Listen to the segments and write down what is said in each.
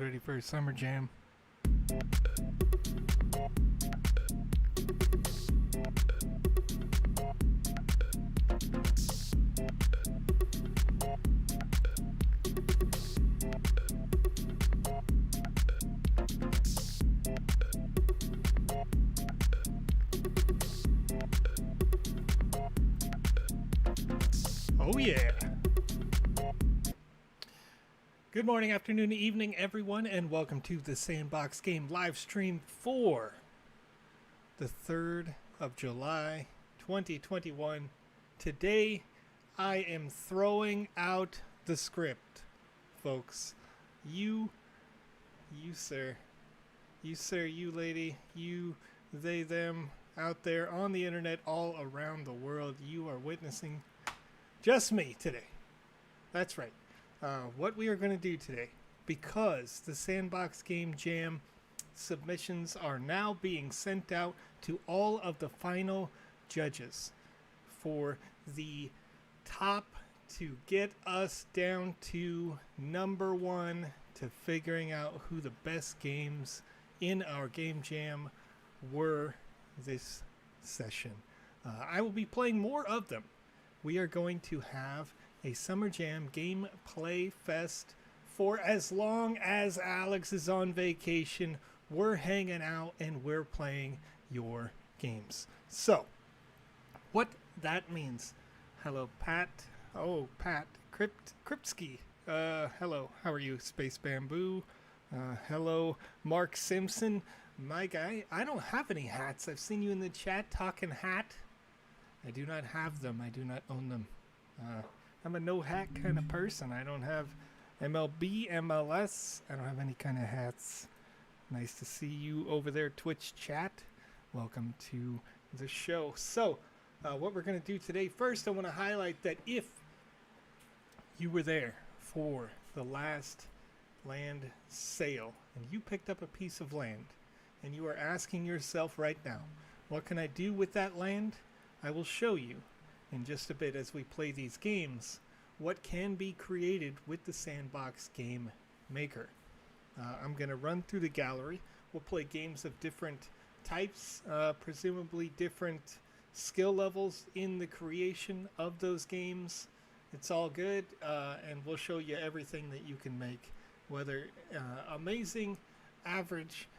ready for a summer jam. Oh yeah. Good morning, afternoon, evening, everyone, and welcome to the Sandbox game live stream for the 3rd of July, 2021. Today, I am throwing out the script, folks. You sir, you lady, you, they, them, out there on the internet, all around the world, you are witnessing just me today. That's right. What we are going to do today, because the Sandbox Game Jam submissions are now being sent out to all of the final judges for the top to get us down to number one to figuring out who the best games in our Game Jam were this session. I will be playing more of them. We are going to have a Summer Jam Gameplay Fest for as long as Alex is on vacation. We're hanging out and we're playing your games. So, what that means. Hello, Pat. Oh, Pat. Kripsky. Hello. How are you, Space Bamboo? Hello, Mark Simpson. My guy, I don't have any hats. I've seen you in the chat talking hat. I do not have them. I do not own them. I'm a no-hat kind of person. I don't have MLB, MLS. I don't have any kind of hats. Nice to see you over there, Twitch chat. Welcome to the show. So, what we're going to do today, first I want to highlight that if you were there for the last land sale and you picked up a piece of land and you are asking yourself right now, what can I do with that land? I will show you in just a bit as we play these games what can be created with the Sandbox Game Maker. I'm going to run through the gallery. We'll play games of different types, presumably different skill levels in the creation of those games. It's all good, and we'll show you everything that you can make, whether amazing, average,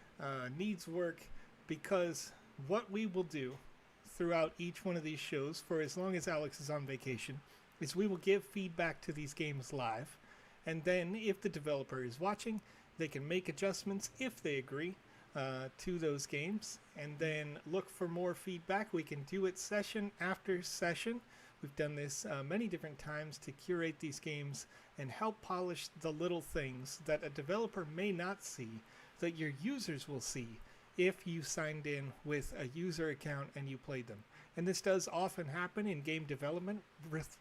needs work, because what we will do throughout each one of these shows, for as long as Alex is on vacation, is we will give feedback to these games live, and then if the developer is watching, they can make adjustments if they agree to those games, and then look for more feedback. We can do it session after session. We've done this many different times to curate these games and help polish the little things that a developer may not see that your users will see if you signed in with a user account and you played them. And this does often happen in game development,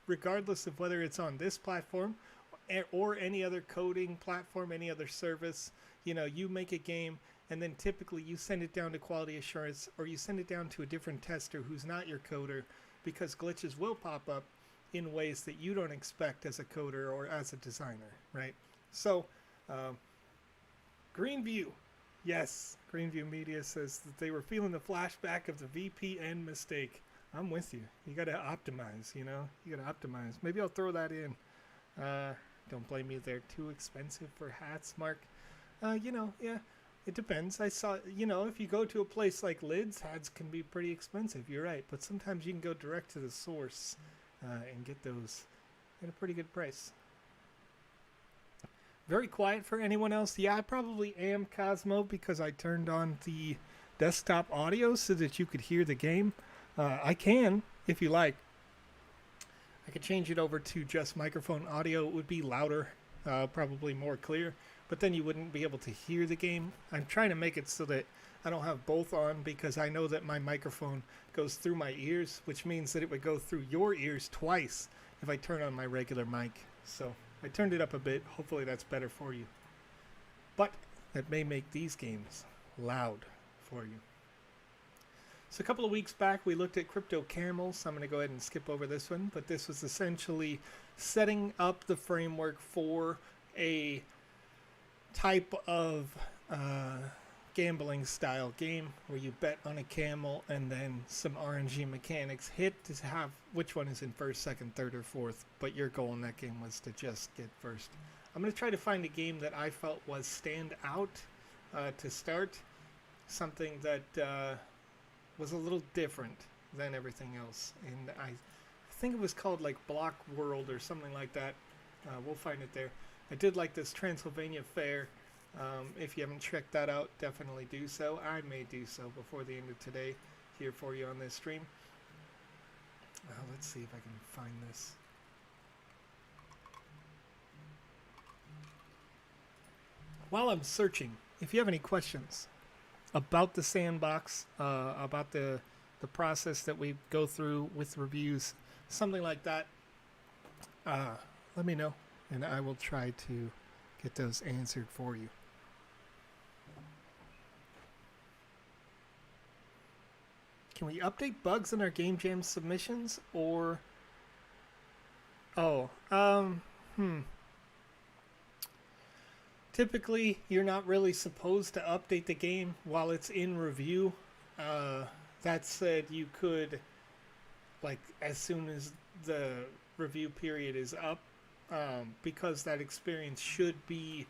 regardless of whether it's on this platform or any other coding platform, any other service. You know, you make a game and then typically you send it down to quality assurance, or you send it down to a different tester who's not your coder, because glitches will pop up in ways that you don't expect as a coder or as a designer, right? So, Greenview. Yes, Greenview Media says that they were feeling the flashback of the VPN mistake. I'm with you. You got to optimize, you know? You got to optimize. Maybe I'll throw that in. Don't blame me. They're too expensive for hats, Mark. Yeah, it depends. I saw, if you go to a place like Lids, hats can be pretty expensive. You're right. But sometimes you can go direct to the source and get those at a pretty good price. Very quiet for anyone else. Yeah, I probably am, Cosmo, because I turned on the desktop audio so that you could hear the game. I can, if you like. I could change it over to just microphone audio. It would be louder, probably more clear, but then you wouldn't be able to hear the game. I'm trying to make it so that I don't have both on, because I know that my microphone goes through my ears, which means that it would go through your ears twice if I turn on my regular mic. So I turned it up a bit. Hopefully that's better for you. But that may make these games loud for you. So a couple of weeks back, we looked at Crypto Camels. I'm going to go ahead and skip over this one, but this was essentially setting up the framework for a type of gambling style game where you bet on a camel and then some RNG mechanics hit to have which one is in first, second, third, or fourth. But your goal in that game was to just get first. I'm going to try to find a game that I felt was stand out to start. Something that was a little different than everything else. And I think it was called like Block World or something like that. We'll find it there. I did like this Transylvania Fair. If you haven't checked that out, definitely do so. I may do so before the end of today here for you on this stream. Let's see if I can find this. While I'm searching, if you have any questions about the Sandbox, about the process that we go through with reviews, something like that, let me know, and I will try to get those answered for you. Can we update bugs in our Game Jam submissions, or... Typically, you're not really supposed to update the game while it's in review. That said, you could, like, as soon as the review period is up, because that experience should be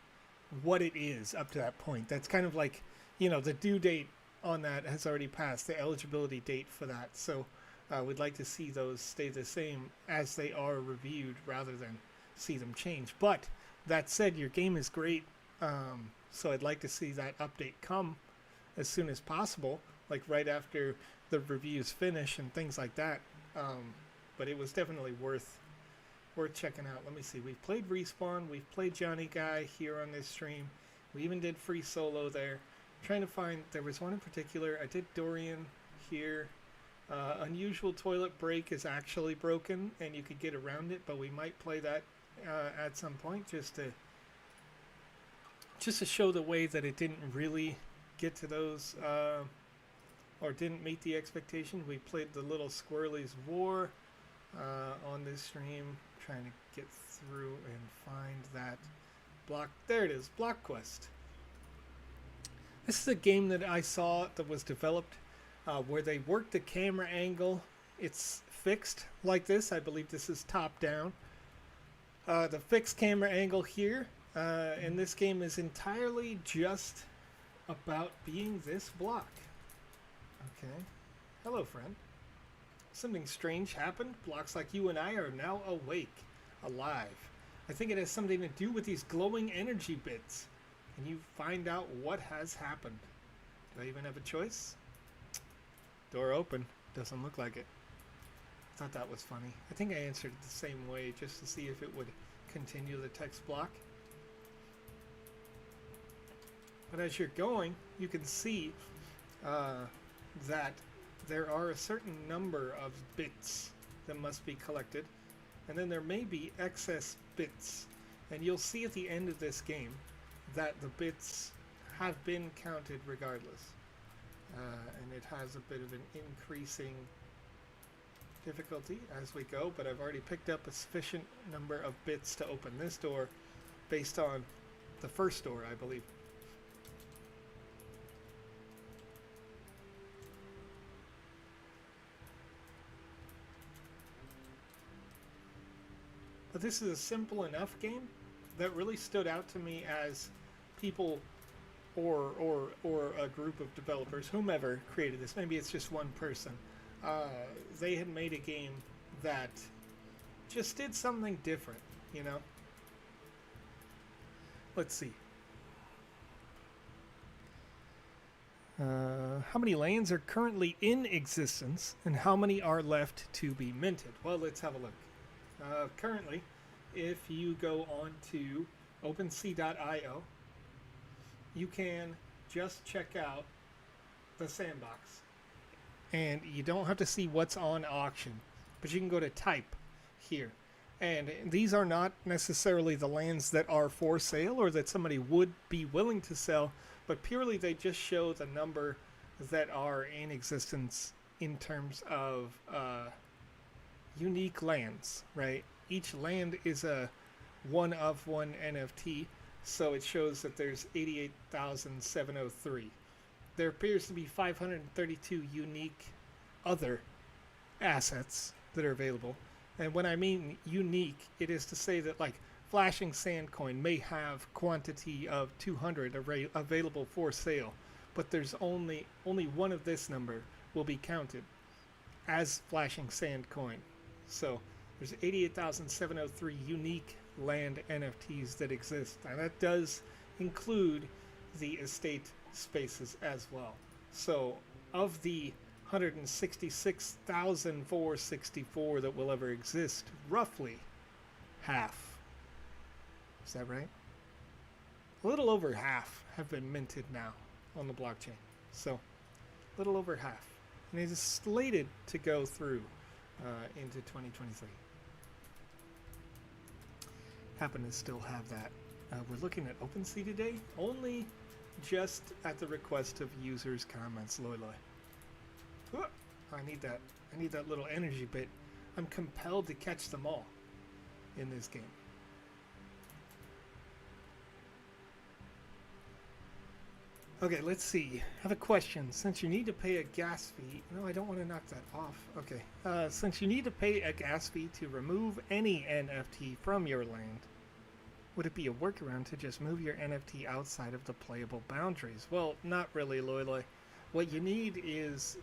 what it is up to that point. That's kind of like, the due date on that has already passed, the eligibility date for that. So we'd like to see those stay the same as they are reviewed rather than see them change. But that said, your game is great, so I'd like to see that update come as soon as possible, like right after the reviews finish and things like that. But it was definitely worth checking out. Let me see. We've played Respawn. We've played Johnny Guy here on this stream. We even did Free Solo there. I'm trying to find... There was one in particular. I did Dorian here. Unusual Toilet Break is actually broken, and you could get around it, but we might play that at some point just to show the way that it didn't really get to those or didn't meet the expectation. We played the Little Squirrelies War on this stream, trying to get through and find that block. There it is, Block Quest. This is a game that I saw that was developed where they worked the camera angle. It's fixed like this. I believe this is top down. The fixed camera angle here in this game is entirely just about being this block. Okay. Hello, friend. Something strange happened. Blocks like you and I are now awake, alive. I think it has something to do with these glowing energy bits. Can you find out what has happened? Do I even have a choice? Door open. Doesn't look like it. I thought that was funny. I think I answered it the same way just to see if it would continue the text block. But as you're going, you can see that there are a certain number of bits that must be collected, and then there may be excess bits. And you'll see at the end of this game that the bits have been counted regardless. And it has a bit of an increasing difficulty as we go, but I've already picked up a sufficient number of bits to open this door based on the first door, I believe. But this is a simple enough game that really stood out to me as people or a group of developers, whomever created this, maybe it's just one person, they had made a game that just did something different, you know? Let's see. How many lands are currently in existence, and how many are left to be minted? Well, let's have a look. Currently, if you go on to OpenSea.io, you can just check out the Sandbox. And you don't have to see what's on auction, but you can go to type here. And these are not necessarily the lands that are for sale or that somebody would be willing to sell, but purely they just show the number that are in existence in terms of unique lands, right? Each land is a one of one NFT, So it shows that there's 88,703. There appears to be 532 unique other assets that are available. And when I mean unique, it is to say that like Flashing Sand Coin may have quantity of 200 available for sale, but there's only one of this number will be counted as Flashing Sand Coin. So there's 88,703 unique land NFTs that exist, and that does include the estate spaces as well. So of the 166,464 that will ever exist, roughly half. Is that right? A little over half have been minted now on the blockchain. So, a little over half. And it is slated to go through into 2023. Happen to still have that. We're looking at OpenSea today, only just at the request of users' comments. Loy. I need that. I need that little energy bit. I'm compelled to catch them all in this game. Okay, let's see. I have a question. Since you need to pay a gas fee... No, I don't want to knock that off. Okay. Since you need to pay a gas fee to remove any NFT from your land, would it be a workaround to just move your NFT outside of the playable boundaries? Well, not really, Loy. What you need is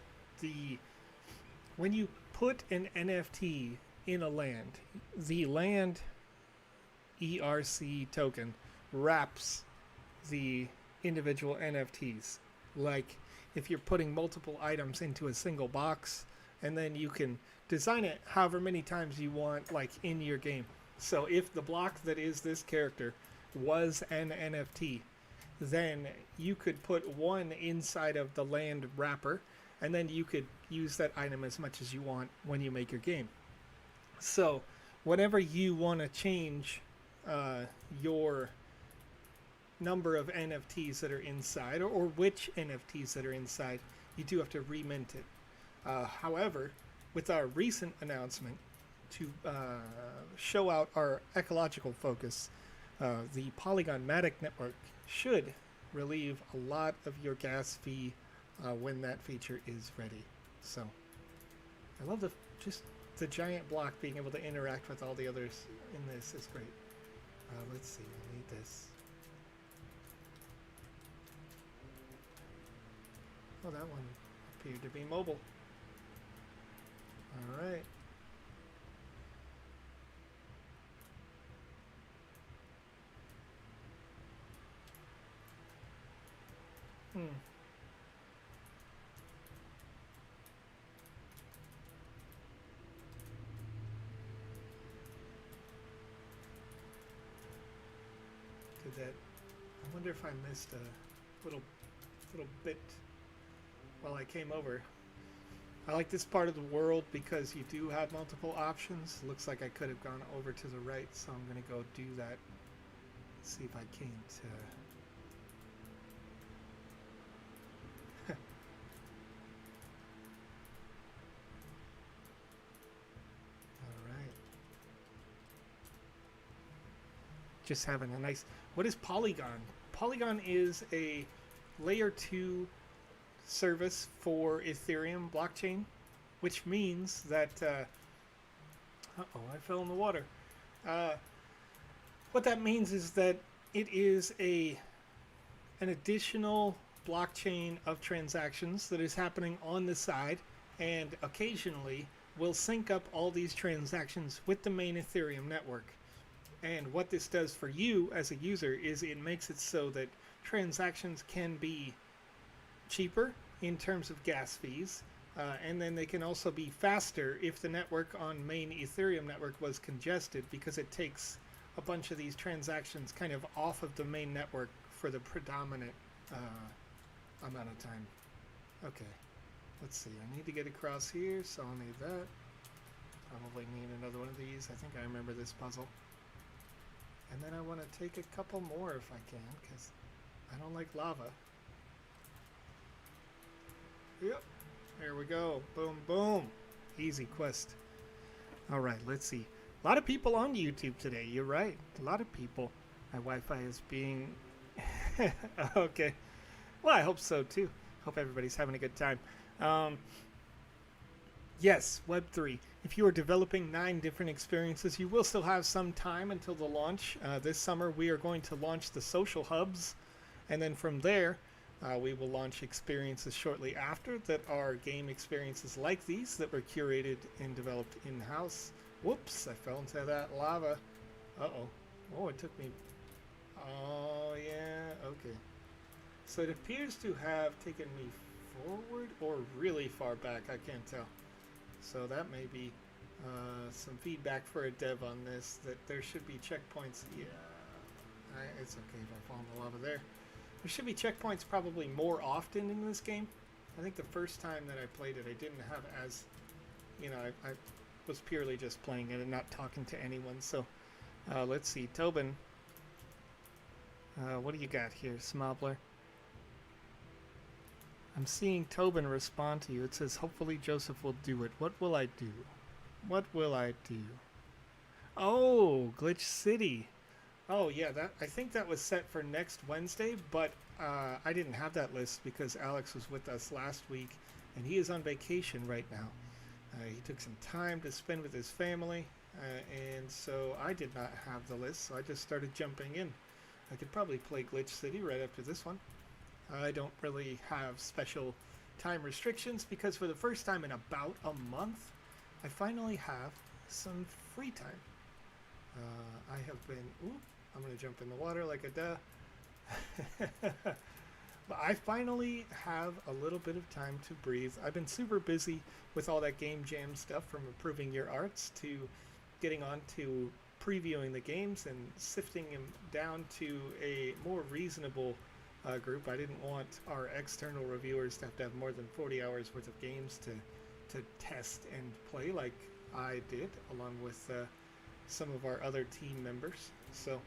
when you put an NFT in a land, the land ERC token wraps the individual NFTs. Like if you're putting multiple items into a single box, and then you can design it however many times you want, like in your game. So if the block that is this character was an NFT, then you could put one inside of the land wrapper, and then you could use that item as much as you want when you make your game. So whenever you want to change your number of NFTs that are inside, or which NFTs that are inside, you do have to remint it. However, with our recent announcement to show out our ecological focus, the Polygon Matic network should relieve a lot of your gas fee when that feature is ready. So I love just the giant block being able to interact with all the others in this is great. Let's see, I need this. Oh, that one appeared to be mobile. All right. Did that? I wonder if I missed a little bit while I came over. I like this part of the world because you do have multiple options. Looks like I could have gone over to the right, so I'm going to go do that. See if I can't. Alright. Just having a nice... What is Polygon? Polygon is a layer 2 service for Ethereum blockchain, which means that uh-oh, I fell in the water. What that means is that it is an additional blockchain of transactions that is happening on the side, and occasionally will sync up all these transactions with the main Ethereum network. And what this does for you as a user is it makes it so that transactions can be cheaper in terms of gas fees, and then they can also be faster if the network on main Ethereum network was congested, because it takes a bunch of these transactions kind of off of the main network for the predominant amount of time. Okay, let's see, I need to get across here, so I'll need that. Probably need another one of these. I think I remember this puzzle. And then I want to take a couple more if I can, because I don't like lava. Yep, there we go. Boom, boom. Easy quest. All right, let's see. A lot of people on YouTube today. You're right. A lot of people. My Wi-Fi is being... Okay. Well, I hope so, too. Hope everybody's having a good time. Yes, Web3. If you are developing 9 different experiences, you will still have some time until the launch. This summer, we are going to launch the social hubs. And then from there, we will launch experiences shortly after that are game experiences like these that were curated and developed in-house. Whoops, I fell into that lava. Uh-oh. Oh, it took me... Oh, yeah, okay. So it appears to have taken me forward or really far back. I can't tell. So that may be some feedback for a dev on this, that there should be checkpoints. Yeah, it's okay if I fall in the lava there. There should be checkpoints probably more often in this game. I think the first time that I played it, I didn't have as, you know, I was purely just playing it and not talking to anyone. So let's see, Tobin. What do you got here, Smobbler? I'm seeing Tobin respond to you. It says, hopefully Joseph will do it. What will I do? What will I do? Oh, Glitch City. Oh, yeah, that I think that was set for next Wednesday, but I didn't have that list because Alex was with us last week, and he is on vacation right now. He took some time to spend with his family, and so I did not have the list, so I just started jumping in. I could probably play Glitch City right after this one. I don't really have special time restrictions because for the first time in about a month, I finally have some free time. I have been... Ooh, I'm going to jump in the water like a duh. But I finally have a little bit of time to breathe. I've been super busy with all that game jam stuff, from improving your arts to getting on to previewing the games and sifting them down to a more reasonable group. I didn't want our external reviewers to have more than 40 hours worth of games to test and play like I did, along with some of our other team members. So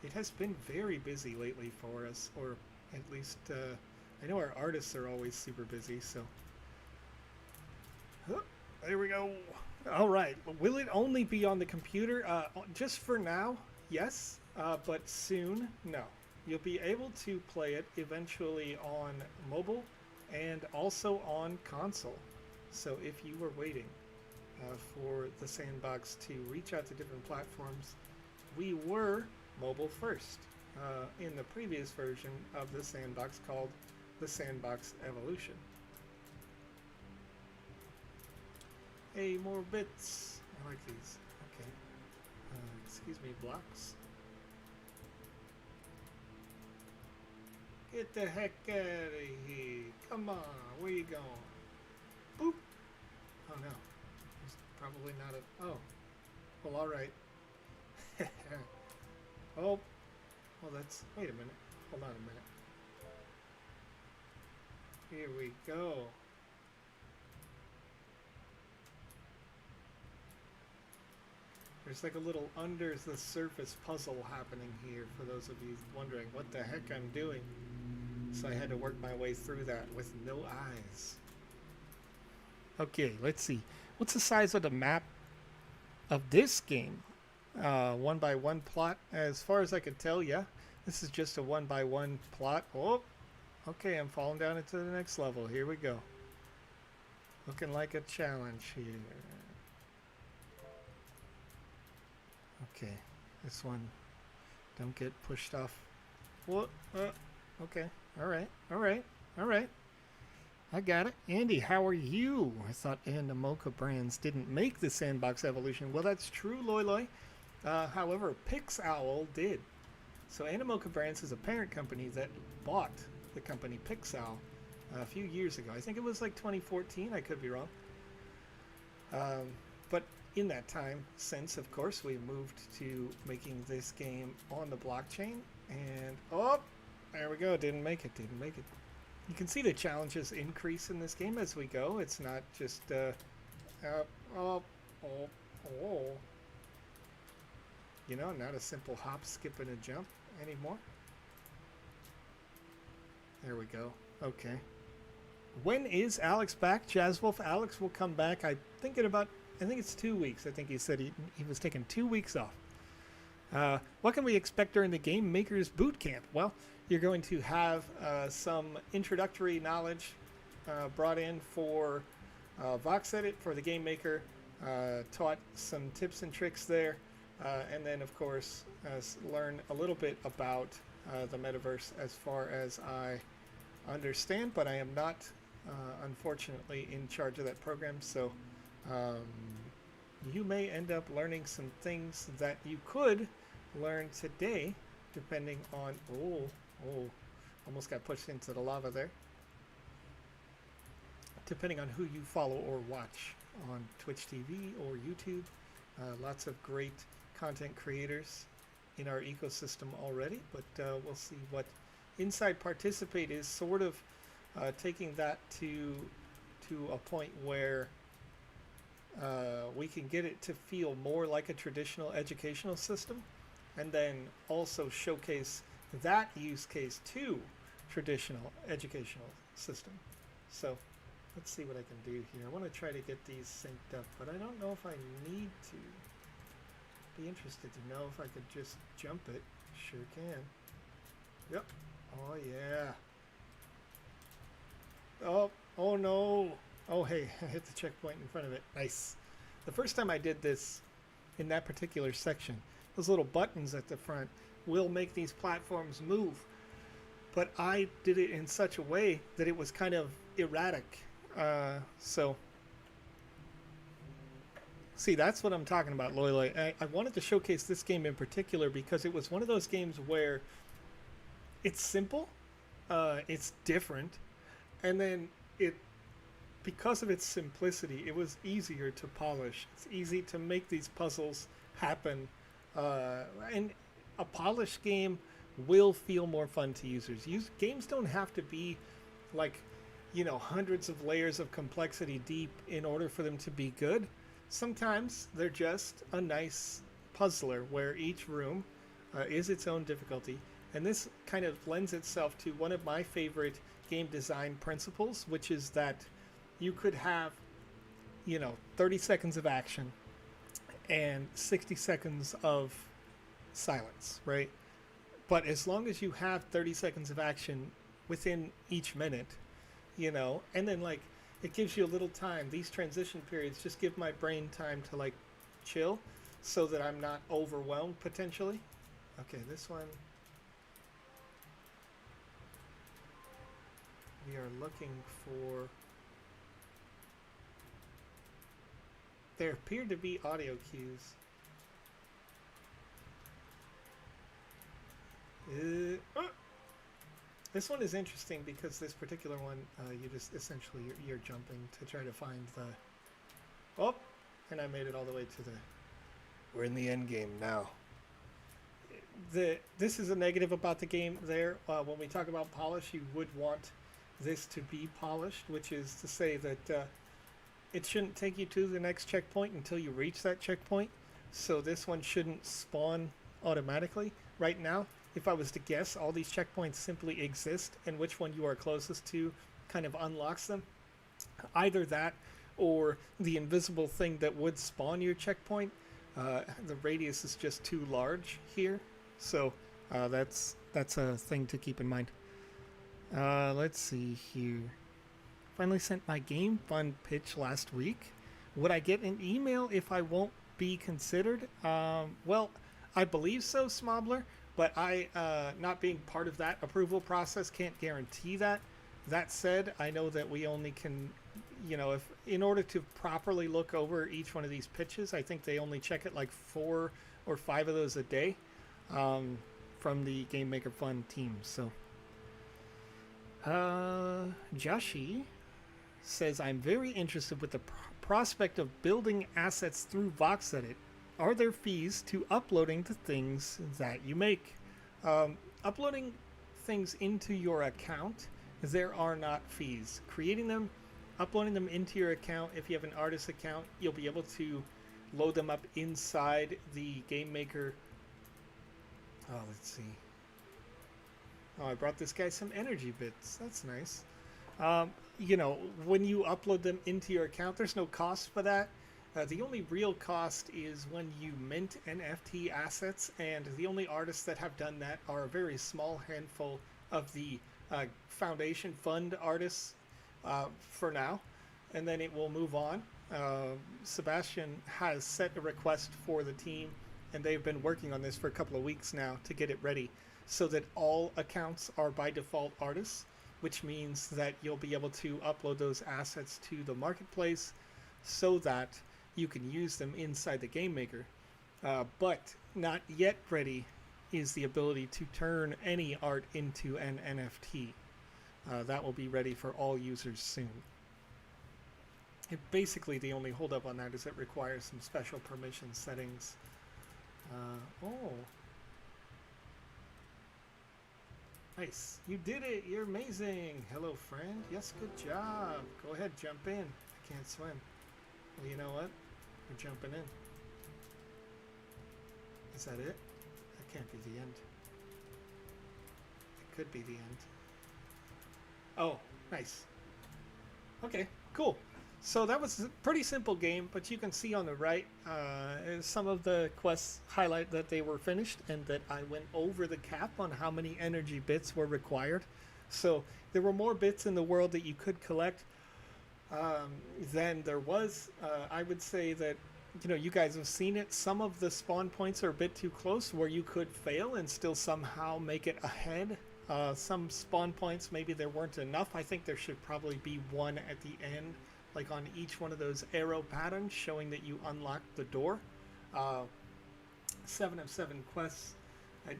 it has been very busy lately for us, or at least I know our artists are always super busy. So there we go. All right, will it only be on the computer? Just for now, yes, but soon, no. You'll be able to play it eventually on mobile and also on console. So if you were waiting for the Sandbox to reach out to different platforms, we were mobile first in the previous version of the Sandbox called the Sandbox Evolution. Hey, more bits. I like these. Okay. Excuse me, blocks. Get the heck out of here. Come on, where you going? Boop. Oh no. There's probably not a... Oh. Well, alright. Oh. Well, that's... Wait a minute. Hold on a minute. Here we go. There's like a little under the surface puzzle happening here for those of you wondering what the heck I'm doing. So I had to work my way through that with no eyes. Okay, let's see. What's the size of the map of this game? 1x1 plot. As far as I can tell, yeah. This is just a 1x1 plot. Oh, okay, I'm falling down into the next level. Here we go. Looking like a challenge here. Okay, this one, don't get pushed off. What? Okay, all right. I got it. Andy, how are you? I thought Animoca Brands didn't make the Sandbox Evolution. Well, that's true, Loy. However, Pixowl did. So Animoca Brands is a parent company that bought the company Pixowl a few years ago. I think it was like 2014. I could be wrong. But in that time since, of course, we moved to making this game on the blockchain. And, oh, there we go. Didn't make it. You can see the challenges increase in this game as we go. It's not just, you know, not a simple hop, skip, and a jump anymore. There we go. Okay. When is Alex back? Jazzwolf, Alex will come back. I think it's 2 weeks. I think he said he was taking 2 weeks off. What can we expect during the Game Maker's Boot Camp? Well, you're going to have some introductory knowledge brought in for Vox Edit for the Game Maker, taught some tips and tricks there, and then, of course, learn a little bit about the metaverse as far as I understand, but I am not, unfortunately, in charge of that program, so you may end up learning some things that you could learn today, depending on... Oh, almost got pushed into the lava there. Depending on who you follow or watch on Twitch TV or YouTube. Lots of great content creators in our ecosystem already, but we'll see what Inside Participate is sort of taking that to a point where we can get it to feel more like a traditional educational system, and then also showcase that use case to traditional educational system. So let's see what I can do here. I want to try to get these synced up, but I don't know if I need to. Be interested to know if I could just jump it. Sure can. Yep. Oh yeah. Oh no. Oh hey, I hit the checkpoint in front of it. Nice. The first time I did this in that particular section, those little buttons at the front will make these platforms move. But I did it in such a way that it was kind of erratic. So see, that's what I'm talking about, Loyloy. I wanted to showcase this game in particular because it was one of those games where it's simple, it's different, and then because of its simplicity, it was easier to polish. It's easy to make these puzzles happen, and a polished game will feel more fun to users. Games don't have to be like, hundreds of layers of complexity deep in order for them to be good. Sometimes they're just a nice puzzler where each room is its own difficulty. And this kind of lends itself to one of my favorite game design principles, which is that you could have, 30 seconds of action and 60 seconds of silence, right? But as long as you have 30 seconds of action within each minute, and then it gives you a little time. These transition periods just give my brain time to chill so that I'm not overwhelmed potentially. Okay, this one we are looking for. There appear to be audio cues. This one is interesting because this particular one, you just essentially you're jumping to try to find the. Oh, and I made it all the way to the. We're in the end game now. This is a negative about the game. There, when we talk about polish, you would want this to be polished, which is to say that it shouldn't take you to the next checkpoint until you reach that checkpoint. So this one shouldn't spawn automatically. Right now, if I was to guess, all these checkpoints simply exist, and which one you are closest to kind of unlocks them. Either that, or the invisible thing that would spawn your checkpoint. The radius is just too large here, so that's a thing to keep in mind. Let's see here. Finally sent my Game Fund pitch last week. Would I get an email if I won't be considered? Well, I believe so, Smobler. But I, not being part of that approval process, can't guarantee that. That said, I know that we only can, if in order to properly look over each one of these pitches, I think they only check it 4 or 5 of those a day from the Game Maker Fund team. So, Joshi says, I'm very interested with the prospect of building assets through Vox Edit. Are there fees to uploading the things that you make? Uploading things into your account, there are not fees. Creating them, uploading them into your account, if you have an artist account, you'll be able to load them up inside the Game Maker. Oh, let's see. Oh, I brought this guy some energy bits. That's nice. When you upload them into your account, there's no cost for that. The only real cost is when you mint NFT assets, and the only artists that have done that are a very small handful of the foundation fund artists for now, and then it will move on. Sebastian has set a request for the team, and they've been working on this for a couple of weeks now to get it ready so that all accounts are by default artists, which means that you'll be able to upload those assets to the marketplace so that you can use them inside the game maker. But not yet ready is the ability to turn any art into an NFT. That will be ready for all users soon. Basically, the only holdup on that is it requires some special permission settings. Oh. Nice. You did it. You're amazing. Hello, friend. Yes, good job. Go ahead, jump in. I can't swim. Well, you know what? We're jumping in. Is that it? That can't be the end. It could be the end. Oh, nice. Okay, cool. So that was a pretty simple game, but you can see on the right some of the quests highlight that they were finished and that I went over the cap on how many energy bits were required. So there were more bits in the world that you could collect than there was. I would say that, you know, you guys have seen it. Some of the spawn points are a bit too close where you could fail and still somehow make it ahead. Some spawn points, maybe there weren't enough. I think there should probably be one at the end, like on each one of those arrow patterns showing that you unlocked the door. 7 of 7 quests.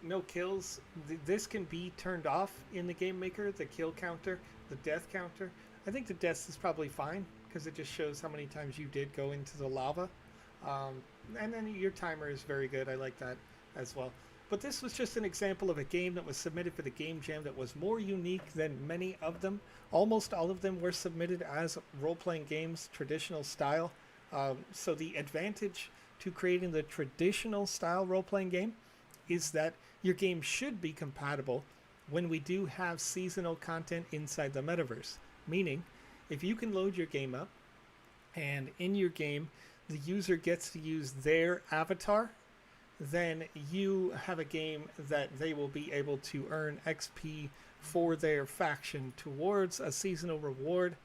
No kills. This can be turned off in the game maker, the kill counter, the death counter. I think the death is probably fine because it just shows how many times you did go into the lava. And then your timer is very good. I like that as well. But this was just an example of a game that was submitted for the Game Jam that was more unique than many of them. Almost all of them were submitted as role-playing games, traditional style. So the advantage to creating the traditional style role-playing game is that your game should be compatible when we do have seasonal content inside the metaverse. Meaning, if you can load your game up, and in your game, the user gets to use their avatar, then you have a game that they will be able to earn XP for their faction towards a seasonal reward.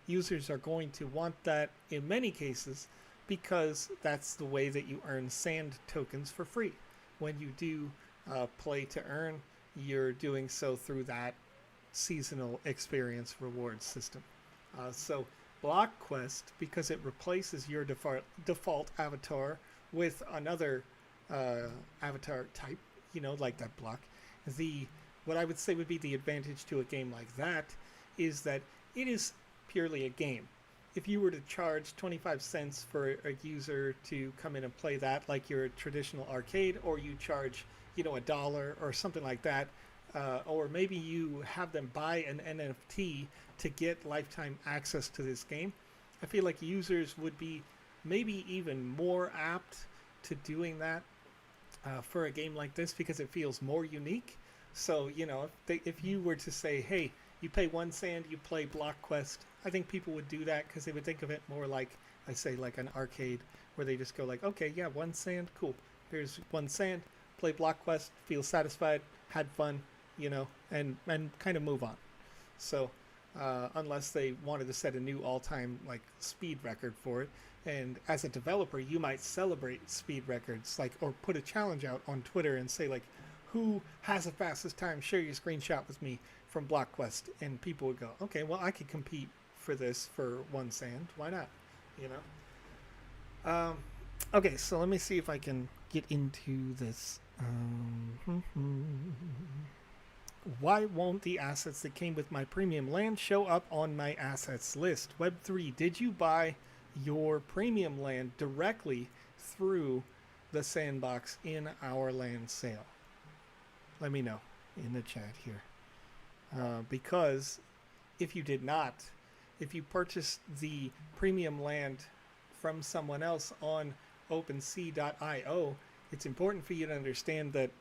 Users are going to want that in many cases because that's the way that you earn sand tokens for free. When you do play to earn, you're doing so through that seasonal experience reward system. So block quest, because it replaces your default avatar with another avatar type, you know, like that block. What I would say would be the advantage to a game like that is that it is purely a game. If you were to charge 25 cents for a user to come in and play that like your traditional arcade, or you charge, you know, $1 or something like that, or maybe you have them buy an NFT to get lifetime access to this game, I feel like users would be maybe even more apt to doing that for a game like this because it feels more unique. So, you know, if you were to say, hey, you pay 1 sand, you play block quest, I think people would do that because they would think of it more like, I say, like an arcade where they just go like, okay, yeah, 1 sand, cool. Here's 1 sand, play block quest, feel satisfied, had fun, you know, and kind of move on. So unless they wanted to set a new all-time like speed record for it. And as a developer, you might celebrate speed records, like, or put a challenge out on Twitter and say, like, who has the fastest time? Share your screenshot with me from Block Quest. And people would go, okay, well, I could compete for this for 1 sand. Why not? You know? Okay, so let me see if I can get into this. Why won't the assets that came with my premium land show up on my assets list? Web3, did you buy your premium land directly through the Sandbox in our land sale? Let me know in the chat here. Because if you did not, if you purchased the premium land from someone else on OpenSea.io, it's important for you to understand that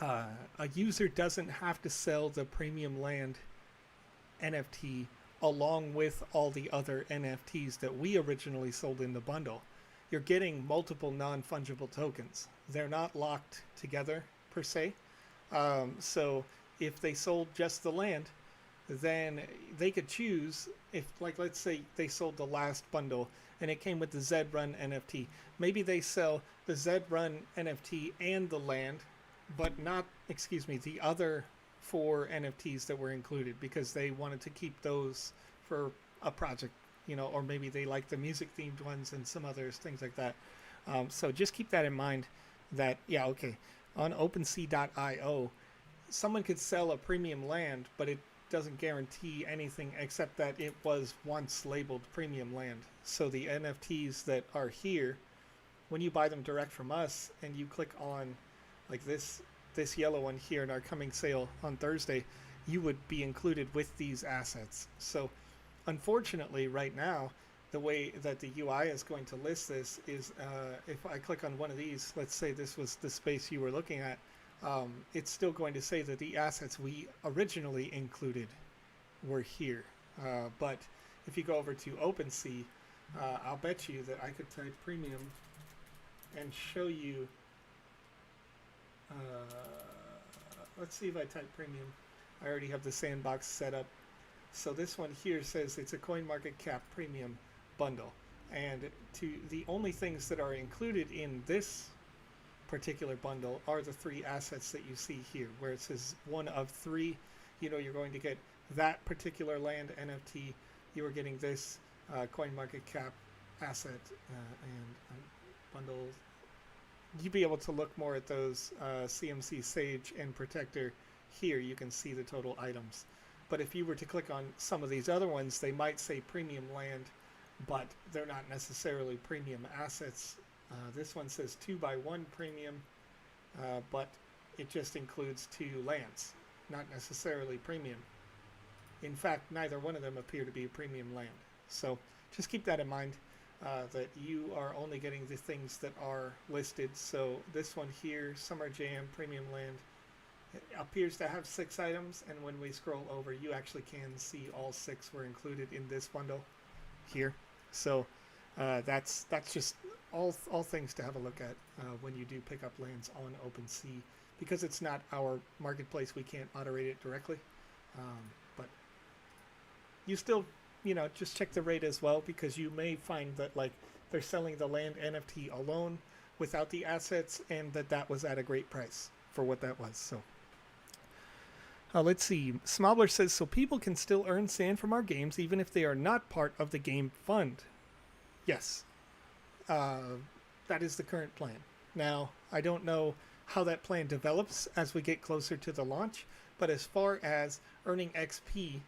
a user doesn't have to sell the premium land NFT along with all the other NFTs that we originally sold in the bundle. you're getting multiple non-fungible tokens. They're not locked together per se. So if they sold just the land, then they could choose if, like, let's say they sold the last bundle and it came with the Z Run NFT. Maybe they sell the Z Run NFT and the land, but not, the other 4 NFTs that were included because they wanted to keep those for a project, or maybe they like the music themed ones and some others, things like that. So just keep that in mind that, on OpenSea.io, someone could sell a premium land, but it doesn't guarantee anything except that it was once labeled premium land. So the NFTs that are here, when you buy them direct from us and you click on like this yellow one here in our coming sale on Thursday, you would be included with these assets. So unfortunately right now, the way that the UI is going to list this is if I click on one of these, let's say this was the space you were looking at, it's still going to say that the assets we originally included were here. But if you go over to OpenSea, I'll bet you that I could type premium and show you. Let's see if I type premium. I already have the Sandbox set up. So this one here says it's a CoinMarketCap premium bundle. And the only things that are included in this particular bundle are the 3 assets that you see here, where it says 1 of 3. You're going to get that particular land NFT. You are getting this CoinMarketCap asset and bundle. You'll be able to look more at those CMC Sage and Protector. Here you can see the total items. But if you were to click on some of these other ones, they might say premium land, but they're not necessarily premium assets. This one says 2x1 premium, but it just includes 2 lands, not necessarily premium. In fact, neither one of them appear to be a premium land. So just keep that in mind, that you are only getting the things that are listed. So this one here, Summer Jam Premium Land, it appears to have 6 items, and when we scroll over, you actually can see all 6 were included in this bundle here. So that's just all things to have a look at when you do pick up lands on OpenSea. Because it's not our marketplace, we can't moderate it directly. But you still, just check the rate as well, because you may find that like they're selling the land NFT alone without the assets, and that was at a great price for what that was. So let's see. Smobler says, so people can still earn sand from our games even if they are not part of the game fund. Yes. That is the current plan. Now, I don't know how that plan develops as we get closer to the launch, but as far as earning XP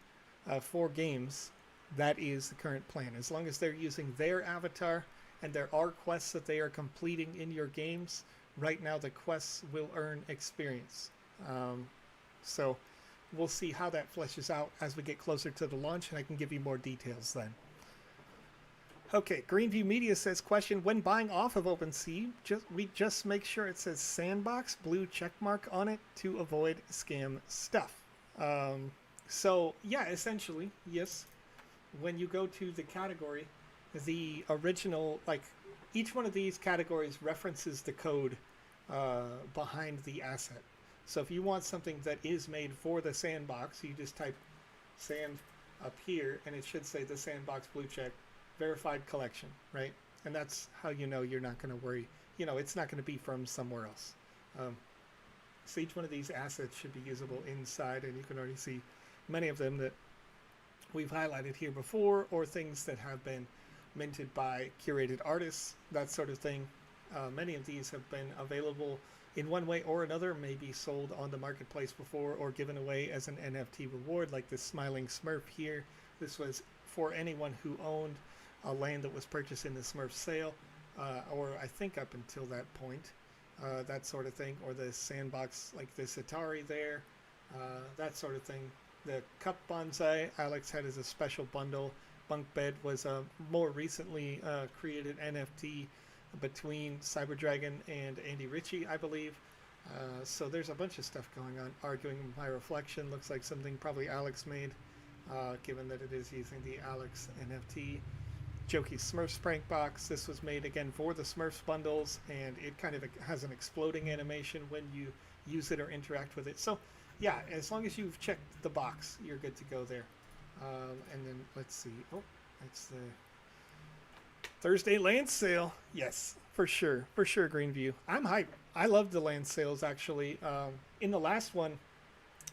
for games, that is the current plan. As long as they're using their avatar and there are quests that they are completing in your games, right now the quests will earn experience. So we'll see how that fleshes out as we get closer to the launch, and I can give you more details then. Okay, Greenview Media says, question, when buying off of OpenSea, we just make sure it says Sandbox, blue check mark on it to avoid scam stuff. So, yeah, essentially, yes, when you go to the category, the original, like, each one of these categories references the code behind the asset. So if you want something that is made for the Sandbox, you just type sand up here, and it should say the Sandbox blue check, verified collection, right? And that's how you know you're not going to worry. It's not going to be from somewhere else. So each one of these assets should be usable inside, and you can already see many of them that we've highlighted here before, or things that have been minted by curated artists, that sort of thing. Many of these have been available in one way or another, maybe sold on the marketplace before or given away as an NFT reward, like this Smiling Smurf here. This was for anyone who owned a land that was purchased in the Smurf sale, or I think up until that point, that sort of thing, or the Sandbox, like this Atari there, that sort of thing. The Cup Bonsai Alex had as a special bundle. Bunk Bed was a more recently created NFT between Cyber Dragon and Andy Ritchie, I believe. So there's a bunch of stuff going on. Arguing My Reflection looks like something probably Alex made, given that it is using the Alex NFT. Jokey Smurfs prank box. This was made again for the Smurfs bundles, and it kind of has an exploding animation when you use it or interact with it. So yeah, as long as you've checked the box, you're good to go there. And then let's see. Oh, that's the Thursday land sale. Yes, for sure, Greenview. I'm hyped. I love the land sales actually. In the last one,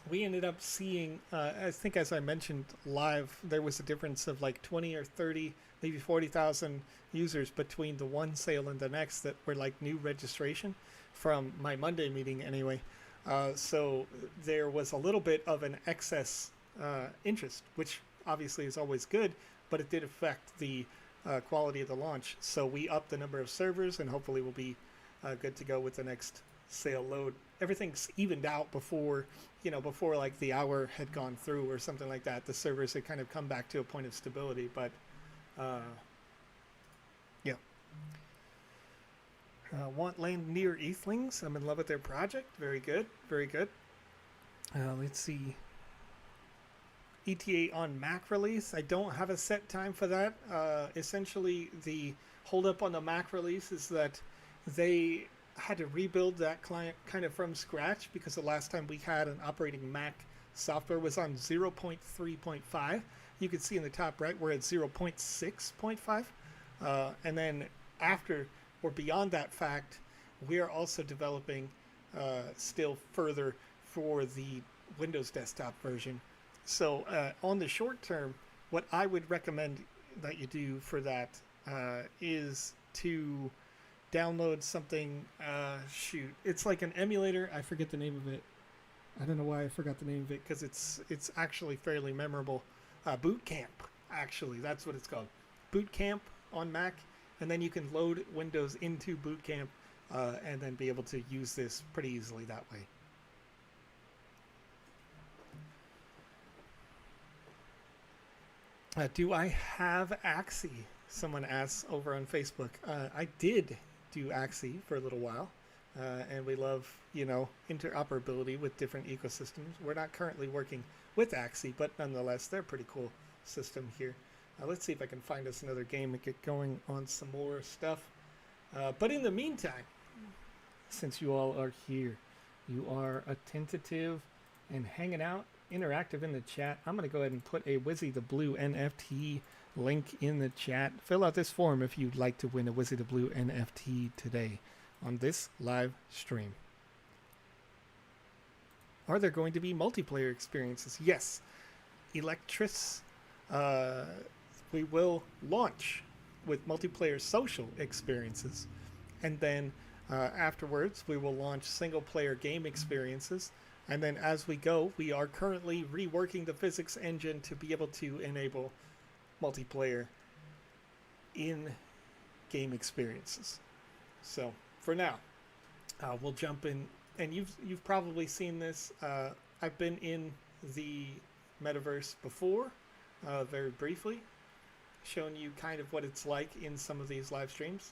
we ended up seeing, I think as I mentioned live, there was a difference of like 20 or 30, maybe 40,000 users between the one sale and the next that were like new registration from my Monday meeting anyway. So there was a little bit of an excess interest, which obviously is always good, but it did affect the quality of the launch. So we upped the number of servers, and hopefully we'll be good to go with the next sale load. Everything's evened out before like the hour had gone through or something like that. The servers had kind of come back to a point of stability, but yeah. Want land near Ethlings. I'm in love with their project. Very good. Let's see. ETA on Mac release. I don't have a set time for that. Essentially, the holdup on the Mac release is that they had to rebuild that client kind of from scratch, because the last time we had an operating Mac software was on 0.3.5. You can see in the top right we're at 0.6.5. And then after or beyond that fact, we are also developing still further for the Windows desktop version. So on the short term, what I would recommend that you do for that is to download something. It's like an emulator. I forget the name of it. I don't know why I forgot the name of it, because it's actually fairly memorable. Boot Camp, actually, that's what it's called. Boot Camp on Mac, and then you can load Windows into Boot Camp and then be able to use this pretty easily that way. Do I have Axie? Someone asks over on Facebook. I did do Axie for a little while, and we love, interoperability with different ecosystems. We're not currently working with Axie, but nonetheless, they're a pretty cool system here. Let's see if I can find us another game and get going on some more stuff. But in the meantime, since you all are here, you are attentive and hanging out, interactive in the chat, I'm going to go ahead and put a Wizzy the Blue NFT link in the chat. Fill out this form if you'd like to win a Wizzy the Blue NFT today on this live stream. Are there going to be multiplayer experiences? Yes. Electris, we will launch with multiplayer social experiences, and then afterwards we will launch single player game experiences. And then as we go, we are currently reworking the physics engine to be able to enable multiplayer in game experiences. So for now, we'll jump in, and you've probably seen this. I've been in the metaverse before, very briefly, showing you kind of what it's like in some of these live streams.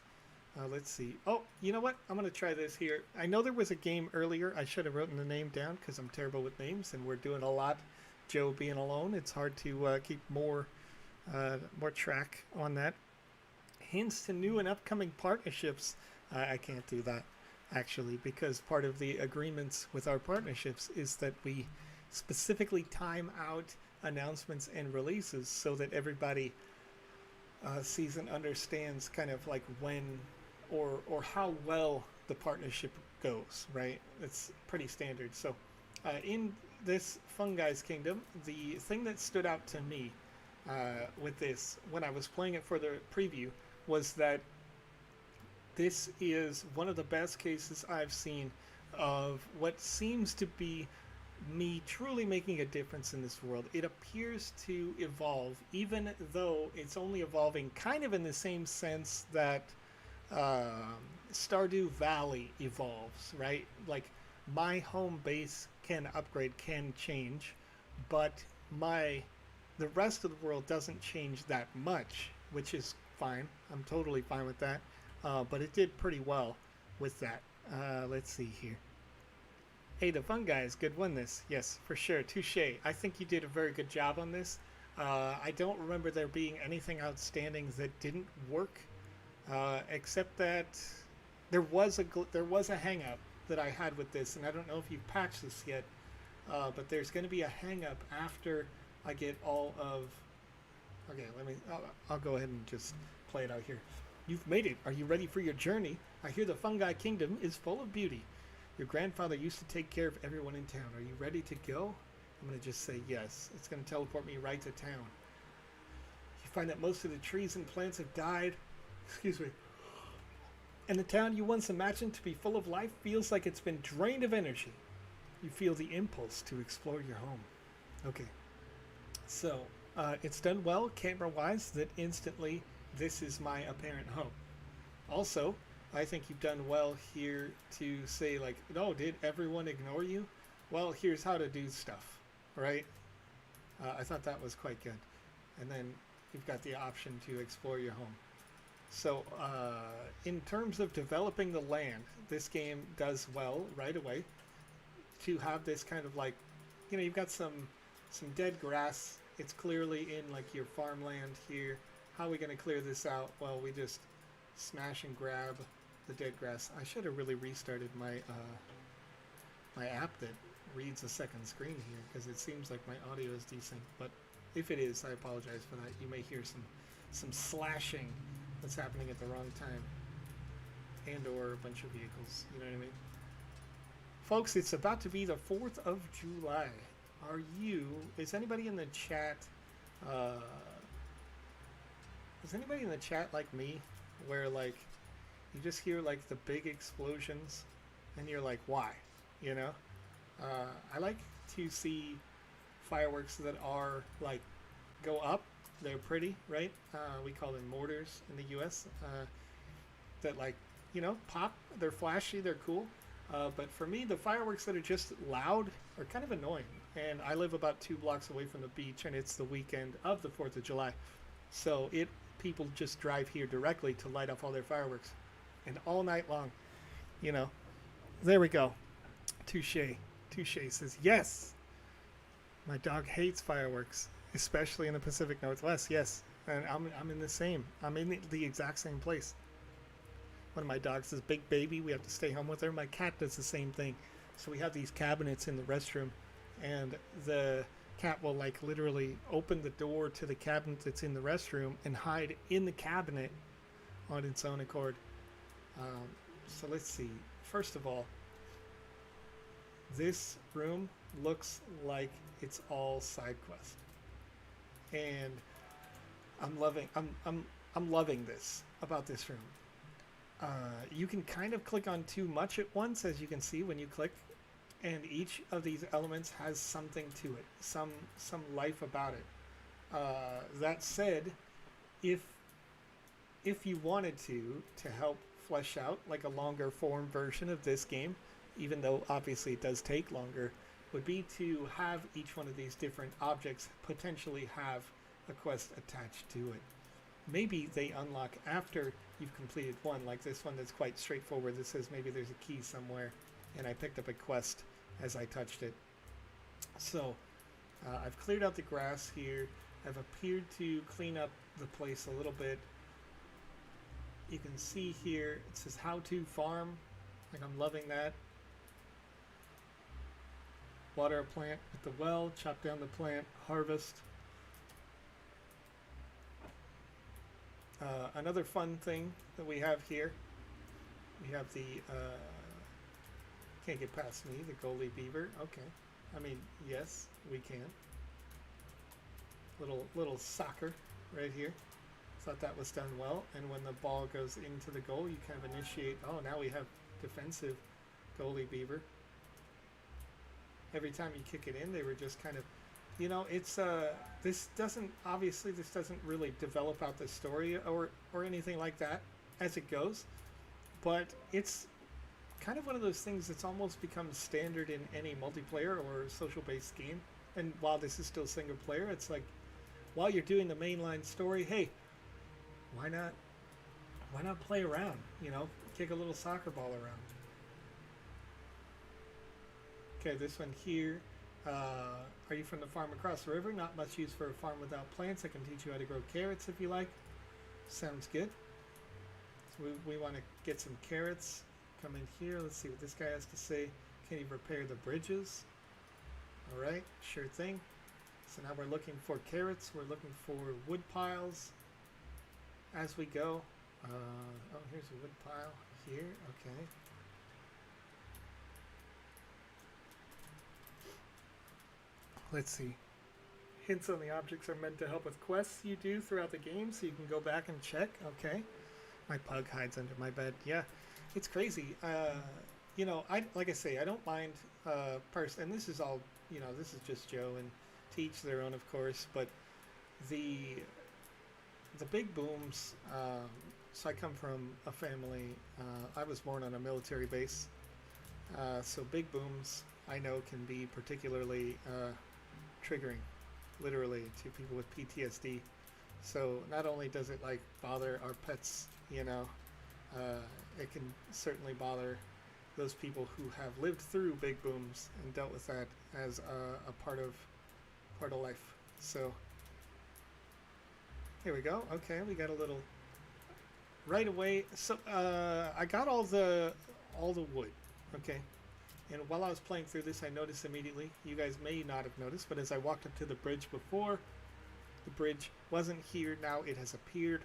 Let's see. Oh, you know what? I'm going to try this here. I know there was a game earlier. I should have written the name down because I'm terrible with names, and we're doing a lot. Joe being alone, it's hard to keep more track on that. Hints to new and upcoming partnerships. I can't do that, actually, because part of the agreements with our partnerships is that we specifically time out announcements and releases so that everybody sees and understands kind of like when or how well the partnership goes, right? It's pretty standard. So in this Fungi's Kingdom, the thing that stood out to me with this when I was playing it for the preview was that this is one of the best cases I've seen of what seems to be me truly making a difference in this world. It appears to evolve, even though it's only evolving kind of in the same sense that Stardew Valley evolves, right? Like my home base can upgrade, can change, but the rest of the world doesn't change that much, which is fine. I'm totally fine with that. But it did pretty well with that. Let's see here. Hey, the Fun Guys, good one this. Yes, for sure. Touche. I think you did a very good job on this. I don't remember there being anything outstanding that didn't work, except that there was a hang up that I had with this, and I don't know if you've patched this yet, but there's going to be a hang up after I get all of. Okay, I'll go ahead and just play it out here. You've made it. Are you ready for your journey? I hear the Fungi Kingdom is full of beauty. Your grandfather used to take care of everyone in town. Are you ready to go? I'm going to just say yes. It's going to teleport me right to town. You find that most of the trees and plants have died. Excuse me. And the town you once imagined to be full of life feels like it's been drained of energy. You feel the impulse to explore your home. Okay. So, it's done well camera-wise that instantly this is my apparent home. Also, I think you've done well here to say like, no, did everyone ignore you? Well, here's how to do stuff, right? I thought that was quite good. And then you've got the option to explore your home. So in terms of developing the land, this game does well right away to have this kind of like, you know, you've got some dead grass. It's clearly in like your farmland here. How are we going to clear this out? Well, we just smash and grab the dead grass. I should have really restarted my my app that reads a second screen here, because it seems like my audio is decent, but if it is, I apologize for that. You may hear some slashing that's happening at the wrong time, and or a bunch of vehicles, you know what I mean? Folks, it's about to be the 4th of July. Is anybody in the chat, like me, where like you just hear like the big explosions and you're like, why? You know? I like to see fireworks that are like go up. They're pretty, right? We call them mortars in the US. That like, you know, pop. They're flashy. They're cool. But for me, the fireworks that are just loud are kind of annoying. And I live about 2 blocks away from the beach, and it's the weekend of the 4th of July. So people just drive here directly to light off all their fireworks. And all night long, you know. There we go. Touche. Touche says, yes. My dog hates fireworks, especially in the Pacific Northwest. Yes. And I'm in the same. I'm in the exact same place. One of my dogs is Big Baby. We have to stay home with her. My cat does the same thing. So we have these cabinets in the restroom, and the cat will like literally open the door to the cabinet that's in the restroom and hide in the cabinet on its own accord. So let's see. First of all, this room looks like it's all side quest, and I'm loving this about this room. You can kind of click on too much at once, as you can see when you click, and each of these elements has something to it, some life about it. That said, if you wanted to help flesh out like a longer form version of this game, even though obviously it does take longer, would be to have each one of these different objects potentially have a quest attached to it. Maybe they unlock after you've completed one, like this one that's quite straightforward that says maybe there's a key somewhere, and I picked up a quest as I touched it. So I've cleared out the grass here. I've appeared to clean up the place a little bit. You can see here it says how to farm, like I'm loving that. Water a plant at the well, chop down the plant, harvest. Another fun thing that we have here, we have the, can't get past me, the goalie beaver. Okay. I mean, yes, we can. Little soccer right here. Thought that was done well. And when the ball goes into the goal, you kind of initiate, oh, now we have defensive goalie beaver. Every time you kick it in, they were just kind of, you know, it's this doesn't really develop out the story or anything like that as it goes, but it's kind of one of those things that's almost become standard in any multiplayer or social based game. And while this is still single player, it's like while you're doing the mainline story, hey, why not play around, you know, kick a little soccer ball around. Okay, this one here Are you from the farm across the river? Not much use for a farm without plants. I can teach you how to grow carrots if you like. Sounds good. So we want to get some carrots. Come in here. Let's see what this guy has to say. Can you repair the bridges? All right, sure thing. So now we're looking for carrots. We're looking for wood piles as we go. Oh, here's a wood pile here. Okay. Let's see. Hints on the objects are meant to help with quests you do throughout the game, so you can go back and check. Okay. My pug hides under my bed. Yeah, it's crazy. You know, like I say, I don't mind and this is all, you know, this is just Joe, and to each their own, of course, but the big booms, so I come from a family, I was born on a military base, so big booms I know can be particularly triggering, literally, to people with PTSD. So not only does it like bother our pets, you know, it can certainly bother those people who have lived through big booms and dealt with that as a part of life. So here we go. Okay, we got a little right away. So I got all the wood. Okay. And while I was playing through this, I noticed immediately, you guys may not have noticed, but as I walked up to the bridge before, the bridge wasn't here. Now it has appeared.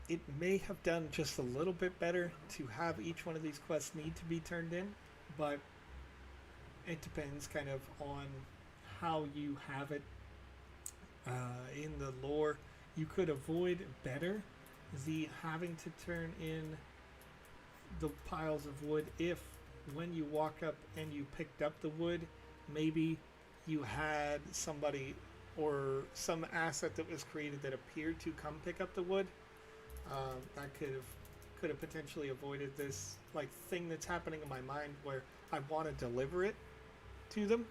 It may have done just a little bit better to have each one of these quests need to be turned in, but it depends kind of on how you have it in the lore. You could avoid better the having to turn in the piles of wood if when you walk up and you picked up the wood, maybe you had somebody or some asset that was created that appeared to come pick up the wood. That could have potentially avoided this like thing that's happening in my mind where I want to deliver it to them.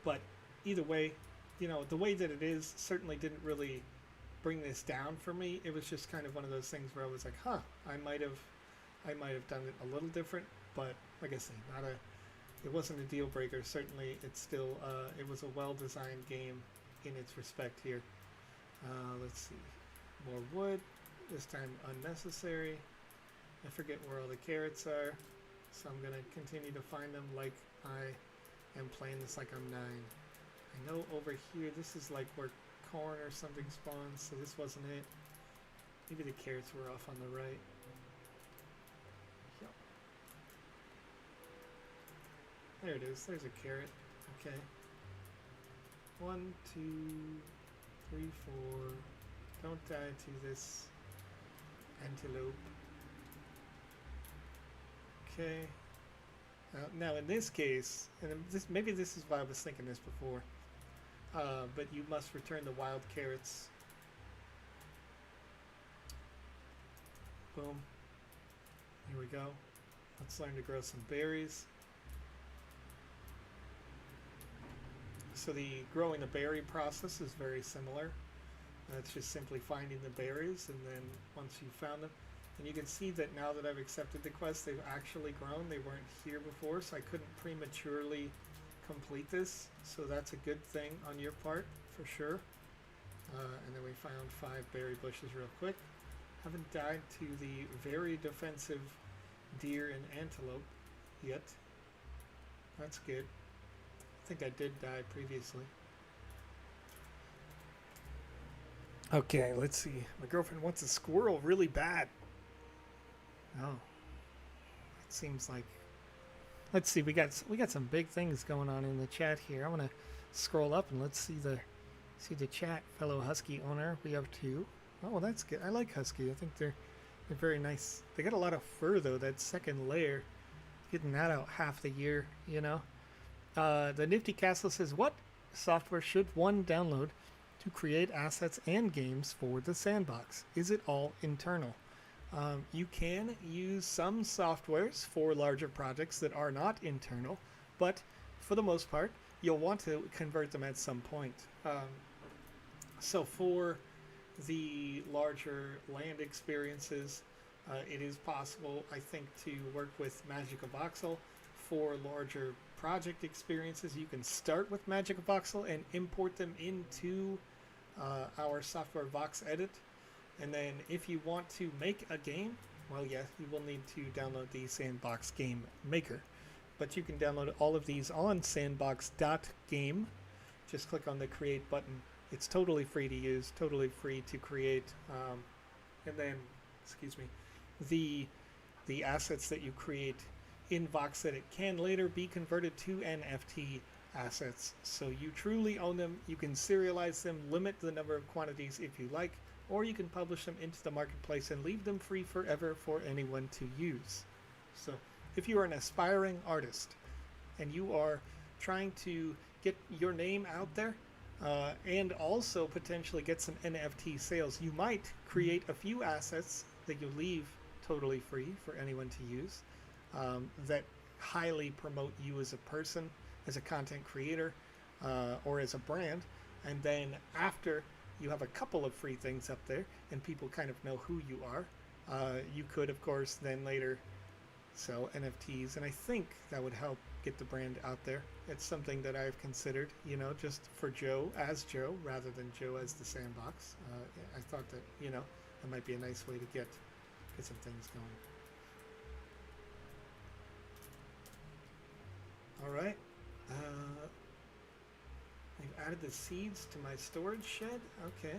But either way, you know, the way that it is certainly didn't really bring this down for me. It was just kind of one of those things where I was like, huh, I might have done it a little different. But like I say, it wasn't a deal breaker. Certainly, it's still it was a well-designed game in its respect here. Let's see, more wood. This time unnecessary. I forget where all the carrots are, so I'm gonna continue to find them like I am playing this like I'm 9. I know over here this is like where corn or something spawns, so this wasn't it. Maybe the carrots were off on the right. There it is. There's a carrot. Okay. 1, 2, 3, 4. Don't die to this antelope. Okay. Now in this case, and maybe this is why I was thinking this before, but you must return the wild carrots. Boom. Here we go. Let's learn to grow some berries. So the growing the berry process is very similar. It's just simply finding the berries, and then once you've found them, and you can see that now that I've accepted the quest, they've actually grown. They weren't here before, so I couldn't prematurely complete this. So that's a good thing on your part, for sure. And then we found 5 berry bushes real quick. Haven't died to the very defensive deer and antelope yet. That's good. I think I did die previously. Okay, let's see. My girlfriend wants a squirrel really bad. Oh, it seems like. Let's see. We got some big things going on in the chat here. I want to scroll up and let's see the chat. Fellow Husky owner, we have 2. Oh, well, that's good. I like Husky. I think they're very nice. They got a lot of fur though. That second layer, getting that out half the year, you know. The Nifty Castle says, what software should one download to create assets and games for the Sandbox? Is it all internal? You can use some softwares for larger projects that are not internal, but for the most part, you'll want to convert them at some point. So for the larger land experiences, it is possible, I think, to work with Magical Voxel. For larger project experiences, you can start with Magic Voxel and import them into our software Vox Edit. And then if you want to make a game, well, yes, you will need to download the Sandbox Game Maker. But you can download all of these on sandbox.game. Just click on the Create button. It's totally free to use, totally free to create. And then, excuse me, the assets that you create in Vox Edit can later be converted to NFT assets. So you truly own them. You can serialize them, limit the number of quantities if you like, or you can publish them into the marketplace and leave them free forever for anyone to use. So if you are an aspiring artist and you are trying to get your name out there and also potentially get some NFT sales, you might create a few assets that you leave totally free for anyone to use that highly promote you as a person, as a content creator, or as a brand. And then after you have a couple of free things up there and people kind of know who you are, you could, of course, then later sell NFTs. And I think that would help get the brand out there. It's something that I've considered, you know, just for Joe as Joe rather than Joe as the Sandbox. I thought that, you know, that might be a nice way to get some things going. All right. I've added the seeds to my storage shed. Okay.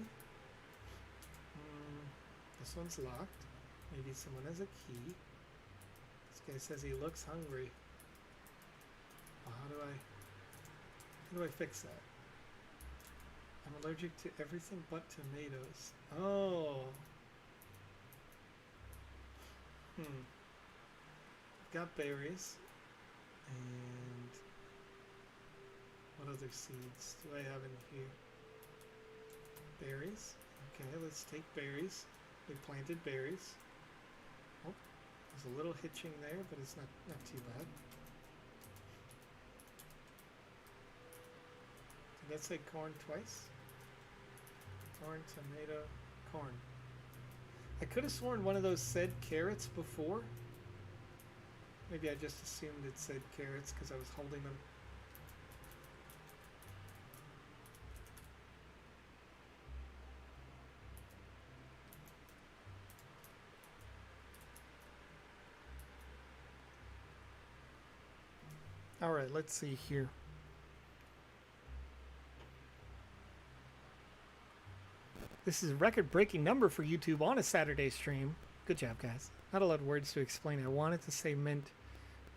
This one's locked. Maybe someone has a key. This guy says he looks hungry. Well, how do I fix that? I'm allergic to everything but tomatoes. Oh. I've got berries. And what other seeds do I have in here? Berries. Okay, let's take berries. We planted berries. Oh, there's a little hitching there, but it's not too bad. Did that say corn twice? Corn, tomato, corn. I could have sworn one of those said carrots before. Maybe I just assumed it said carrots because I was holding them. All right, let's see here. This is a record-breaking number for YouTube on a Saturday stream. Good job, guys. Not a lot of words to explain. I wanted to say mint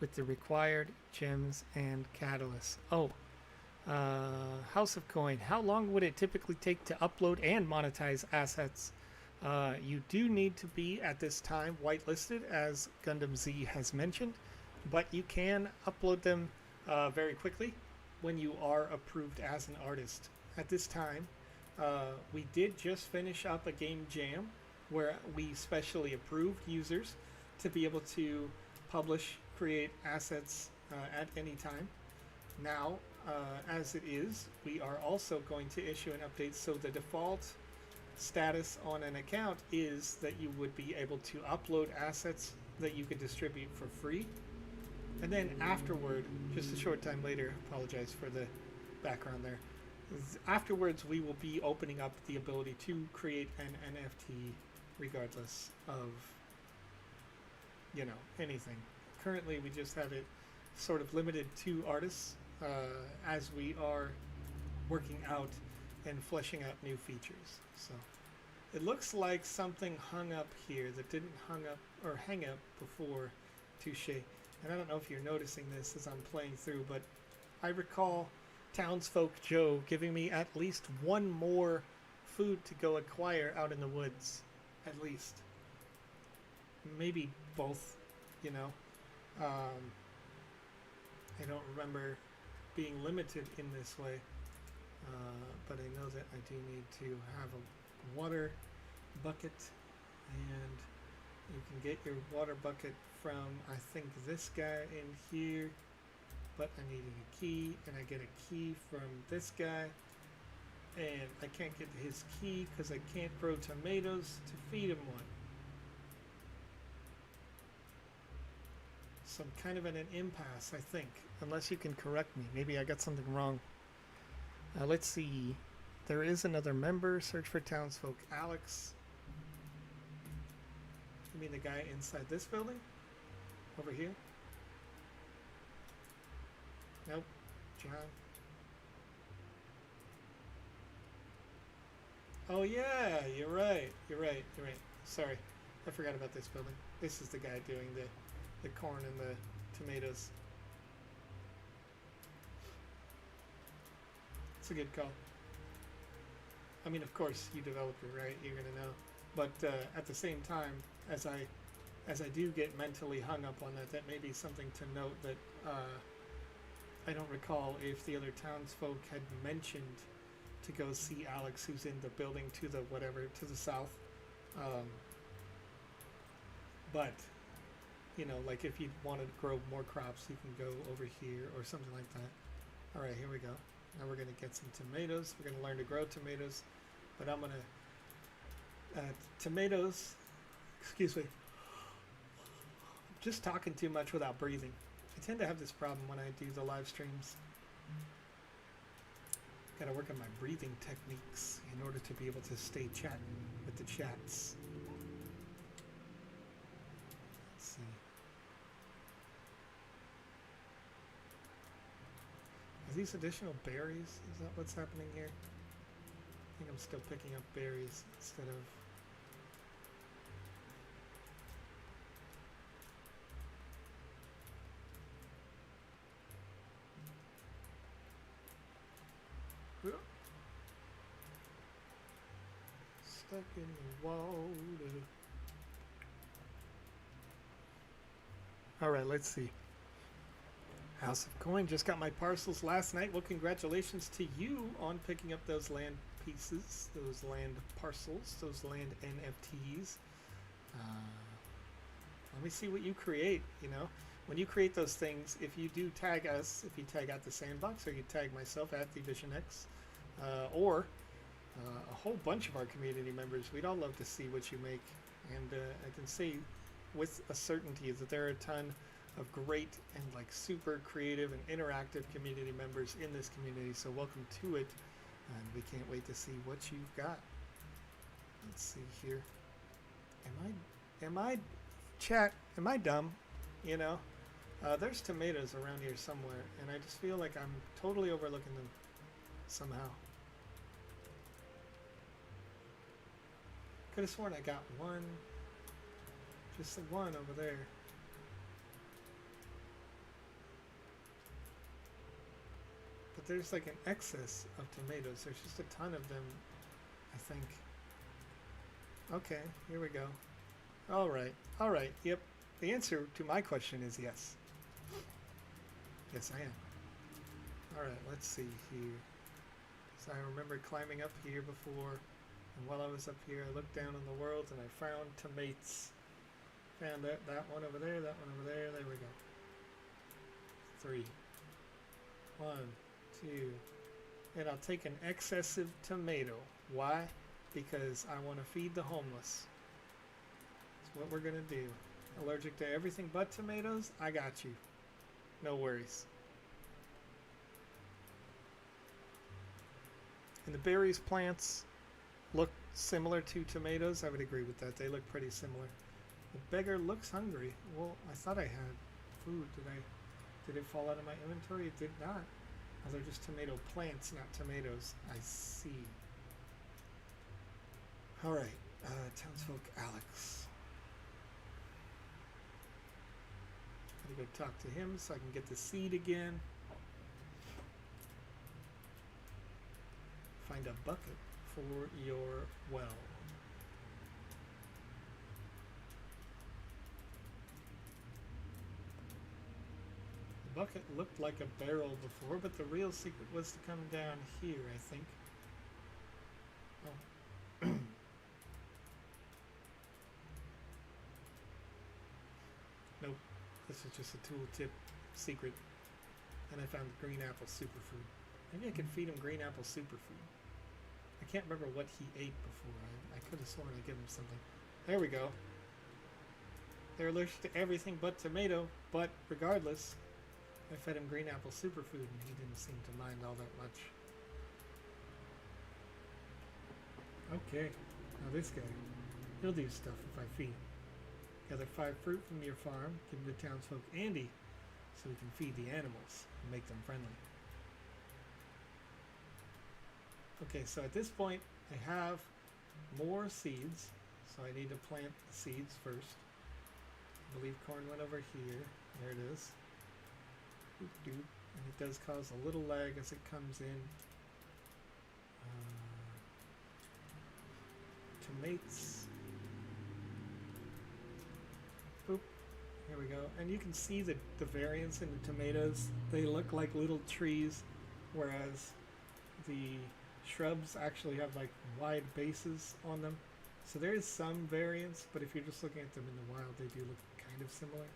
with the required gems and catalysts. Oh, House of Coin. How long would it typically take to upload and monetize assets? You do need to be, at this time, whitelisted, as Gundam Z has mentioned, but you can upload them very quickly when you are approved as an artist. At this time, we did just finish up a game jam where we specially approved users to be able to publish, create assets at any time. Now, as it is, we are also going to issue an update, so the default status on an account is that you would be able to upload assets that you could distribute for free. And then afterward, just a short time later, apologize for the background there, afterwards we will be opening up the ability to create an NFT regardless of, you know, anything. Currently we just have it sort of limited to artists as we are working out and fleshing out new features. So it looks like something hung up here that didn't hang up before. Touche. And I don't know if you're noticing this as I'm playing through, but I recall Townsfolk Joe giving me at least one more food to go acquire out in the woods. At least. Maybe both, you know. I don't remember being limited in this way, but I know that I do need to have a water bucket, and you can get your water bucket from, I think, this guy in here, but I needed a key, and I get a key from this guy, and I can't get his key because I can't grow tomatoes to feed him one. So I'm kind of in an impasse, I think. Unless you can correct me. Maybe I got something wrong. Let's see. There is another member. Search for townsfolk. Alex. You mean the guy inside this building? Over here? Nope. John. Oh yeah, you're right. You're right. You're right. Sorry. I forgot about this building. This is the guy doing the corn and the tomatoes. It's a good call. I mean, of course, you developer, right? You're gonna know. But at the same time, as I do get mentally hung up on that, that may be something to note that I don't recall if the other townsfolk had mentioned to go see Alex, who's in the building to the whatever, to the south. But, you know, like if you want to grow more crops, you can go over here or something like that. All right, here we go. Now we're going to get some tomatoes. We're going to learn to grow tomatoes. But I'm going to... tomatoes... Excuse me. Just talking too much without breathing. I tend to have this problem when I do the live streams. Gotta work on my breathing techniques in order to be able to stay chatting with the chats. Let's see. Are these additional berries? Is that what's happening here? I think I'm still picking up berries instead of... Stuck in the water. Alright, let's see. House of Coin, just got my parcels last night. Well, congratulations to you on picking up those land pieces, those land parcels, those land NFTs. Let me see what you create, you know. When you create those things, if you do tag us, if you tag out the Sandbox, or you tag myself at TheVisionX, or a whole bunch of our community members, we'd all love to see what you make. And I can say with a certainty that there are a ton of great and like super creative and interactive community members in this community. So welcome to it, and we can't wait to see what you've got. Let's see here. Am I dumb? You know, there's tomatoes around here somewhere, and I just feel like I'm totally overlooking them somehow. Could have sworn I got one, just the one over there. But there's like an excess of tomatoes. There's just a ton of them, I think. Okay, here we go. All right, yep. The answer to my question is yes. Yes, I am. All right, let's see here. So I remember climbing up here before, and while I was up here, I looked down on the world and I found tomates. Found that one over there, that one over there. There we go. 3. 1, 2. And I'll take an excessive tomato. Why? Because I want to feed the homeless. That's what we're going to do. Allergic to everything but tomatoes? I got you. No worries. And the berries plants look similar to tomatoes. I would agree with that. They look pretty similar. The beggar looks hungry. Well, I thought I had food. Did it fall out of my inventory? It did not. Oh, they're just tomato plants, not tomatoes. I see. All right. Townsfolk Alex. Gotta go talk to him so I can get the seed again. Find a bucket for your well. The bucket looked like a barrel before, but the real secret was to come down here, I think. Oh. Nope. This is just a tooltip secret. And I found green apple superfood. Maybe I could feed him green apple superfood. I can't remember what he ate before. I could have sworn I gave him something. There we go. They're allergic to everything but tomato, but regardless, I fed him green apple superfood and he didn't seem to mind all that much. Okay, now this guy, he'll do stuff if I feed him. Gather 5 fruit from your farm, give them to townsfolk Andy, so we can feed the animals and make them friendly. Okay, so at this point, I have more seeds, so I need to plant the seeds first. I believe corn went over here. There it is. Doop doop. And it does cause a little lag as it comes in. Tomates. Boop. Here we go. And you can see the variance in the tomatoes. They look like little trees, whereas the shrubs actually have like wide bases on them. So there is some variance, but if you're just looking at them in the wild, they do look kind of similar.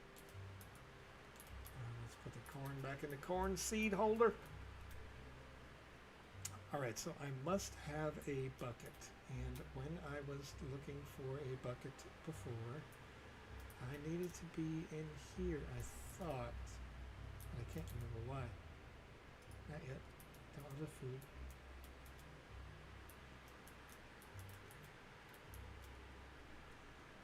Let's put the corn back in the corn seed holder. Alright, so I must have a bucket. And when I was looking for a bucket before, I needed to be in here, I thought. But I can't remember why. Not yet. Don't have the food.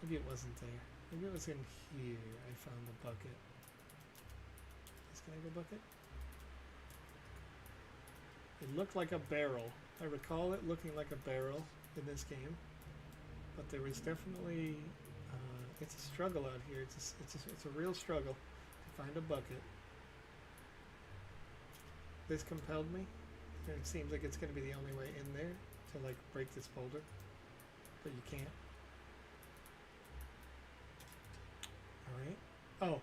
Maybe it wasn't there. Maybe it was in here. I found the bucket. Is can I have a bucket? It looked like a barrel. I recall it looking like a barrel in this game, but there was definitely it's a struggle out here. It's a real struggle to find a bucket. This compelled me, and it seems like it's going to be the only way in there to like break this boulder, but you can't. Alright.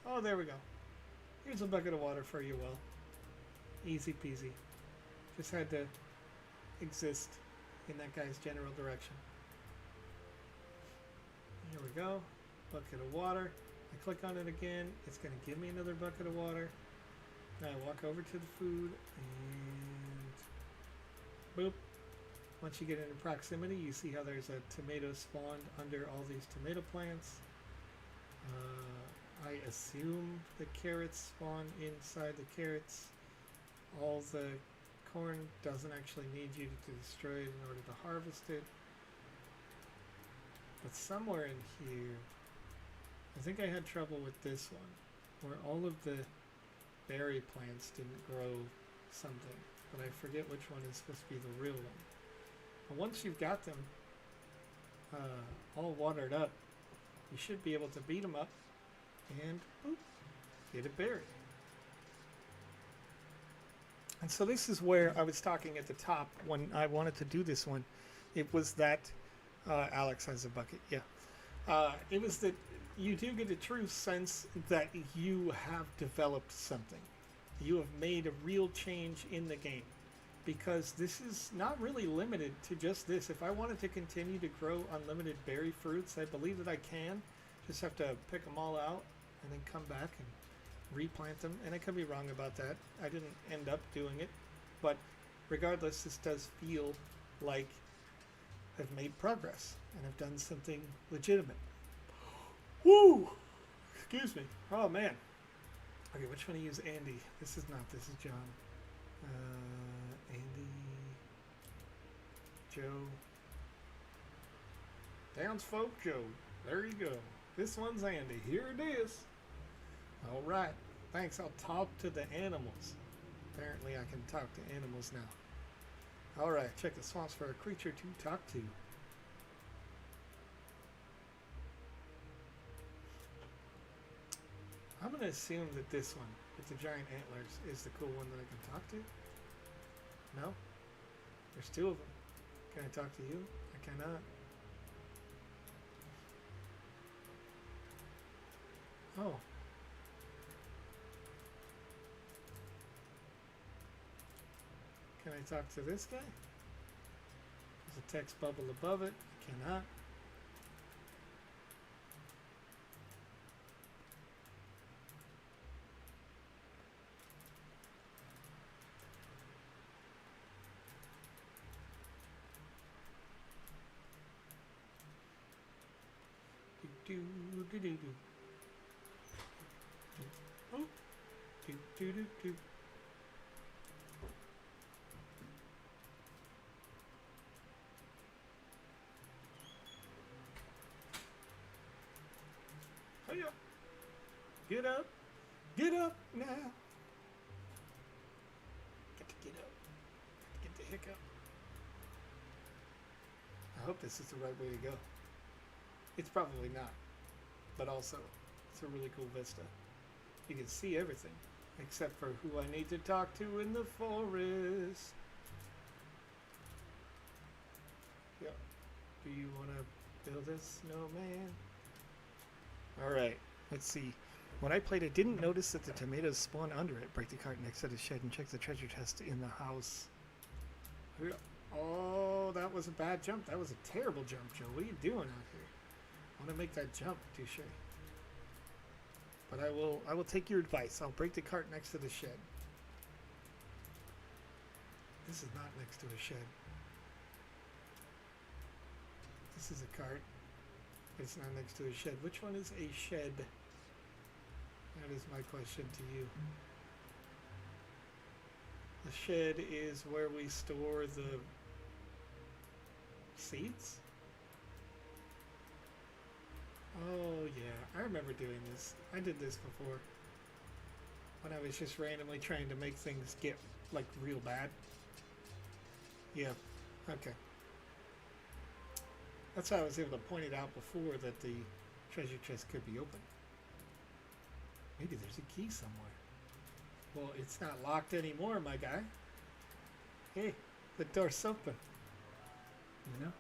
Oh, there we go. Here's a bucket of water for you, Will. Easy peasy. Just had to exist in that guy's general direction. Here we go. Bucket of water. I click on it again. It's going to give me another bucket of water. Now I walk over to the food and boop. Once you get into proximity, you see how there's a tomato spawned under all these tomato plants. I assume the carrots spawn inside the carrots. All the corn doesn't actually need you to destroy it in order to harvest it. But somewhere in here, I think I had trouble with this one, where all of the berry plants didn't grow something, but I forget which one is supposed to be the real one. But once you've got them all watered up, you should be able to beat them up and boop, get a berry. And so this is where I was talking at the top when I wanted to do this one. It was that Alex has a bucket, yeah. It was that you do get a true sense that you have developed something. You have made a real change in the game, because this is not really limited to just this. If I wanted to continue to grow unlimited berry fruits, I believe that I can. Just have to pick them all out and then come back and replant them. And I could be wrong about that. I didn't end up doing it. But regardless, this does feel like I've made progress and I've done something legitimate. Woo! Excuse me. Oh, man. Okay, which one to use? Andy. This is not. This is John. Andy. Joe. Townsfolk Joe. There you go. This one's Andy. Here it is. All right. Thanks. I'll talk to the animals. Apparently I can talk to animals now. All right. Check the swamps for a creature to talk to. I'm going to assume that this one, with the giant antlers, is the cool one that I can talk to. No? There's two of them. Can I talk to you? I cannot. Oh. Can I talk to this guy? There's a text bubble above it. I cannot. do do do do. Oh, do do do do. Hiya. Get up. Get up now. Get to get up. Get the heck up. I hope this is the right way to go. It's probably not. But also, it's a really cool vista. You can see everything. Except for who I need to talk to in the forest. Yep. Do you want to build a snowman? Alright, let's see. When I played, I didn't notice that the tomatoes spawn under it. Break the cart next to the shed and check the treasure chest in the house. Oh, that was a bad jump. That was a terrible jump, Joe. What are you doing out here? I want to make that jump, Touche. But I will take your advice. I'll break the cart next to the shed. This is not next to a shed. This is a cart. It's not next to a shed. Which one is a shed? That is my question to you. The shed is where we store the seeds? Oh yeah, I remember doing this. I did this before. When I was just randomly trying to make things get like real bad. Yeah, okay. That's why I was able to point it out before that the treasure chest could be open. Maybe there's a key somewhere. Well, it's not locked anymore, my guy. Hey, the door's open. You know?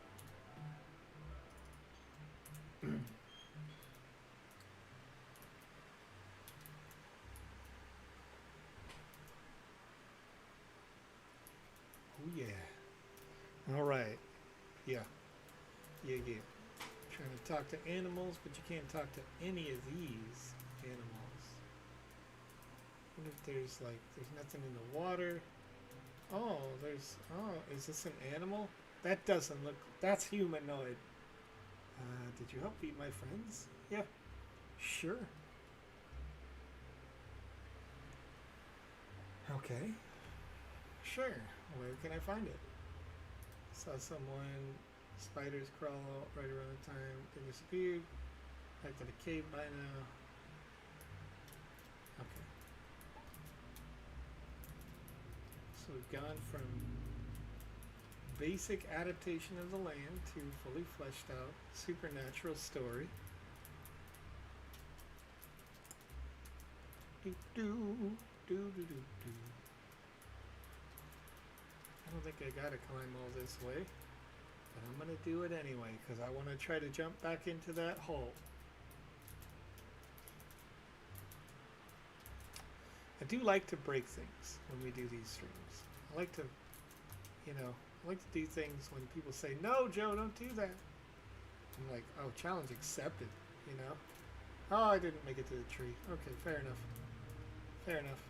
Oh, yeah. All right. Yeah. Yeah. Trying to talk to animals, but you can't talk to any of these animals. What if there's nothing in the water? Oh, is this an animal? That doesn't look, that's humanoid. Did you help feed my friends? Yeah, sure. Okay, sure. Where can I find it? Saw someone, spiders crawl out right around the time they disappeared. Back to the cave by now. Okay. So we've gone from basic adaptation of the land to fully fleshed out supernatural story. I don't think I gotta climb all this way, but I'm gonna do it anyway because I want to try to jump back into that hole. I do like to break things when we do these streams. I like to, I like to do things when people say, no, Joe, don't do that. I'm like, oh, challenge accepted, Oh, I didn't make it to the tree. Okay, fair enough. Fair enough.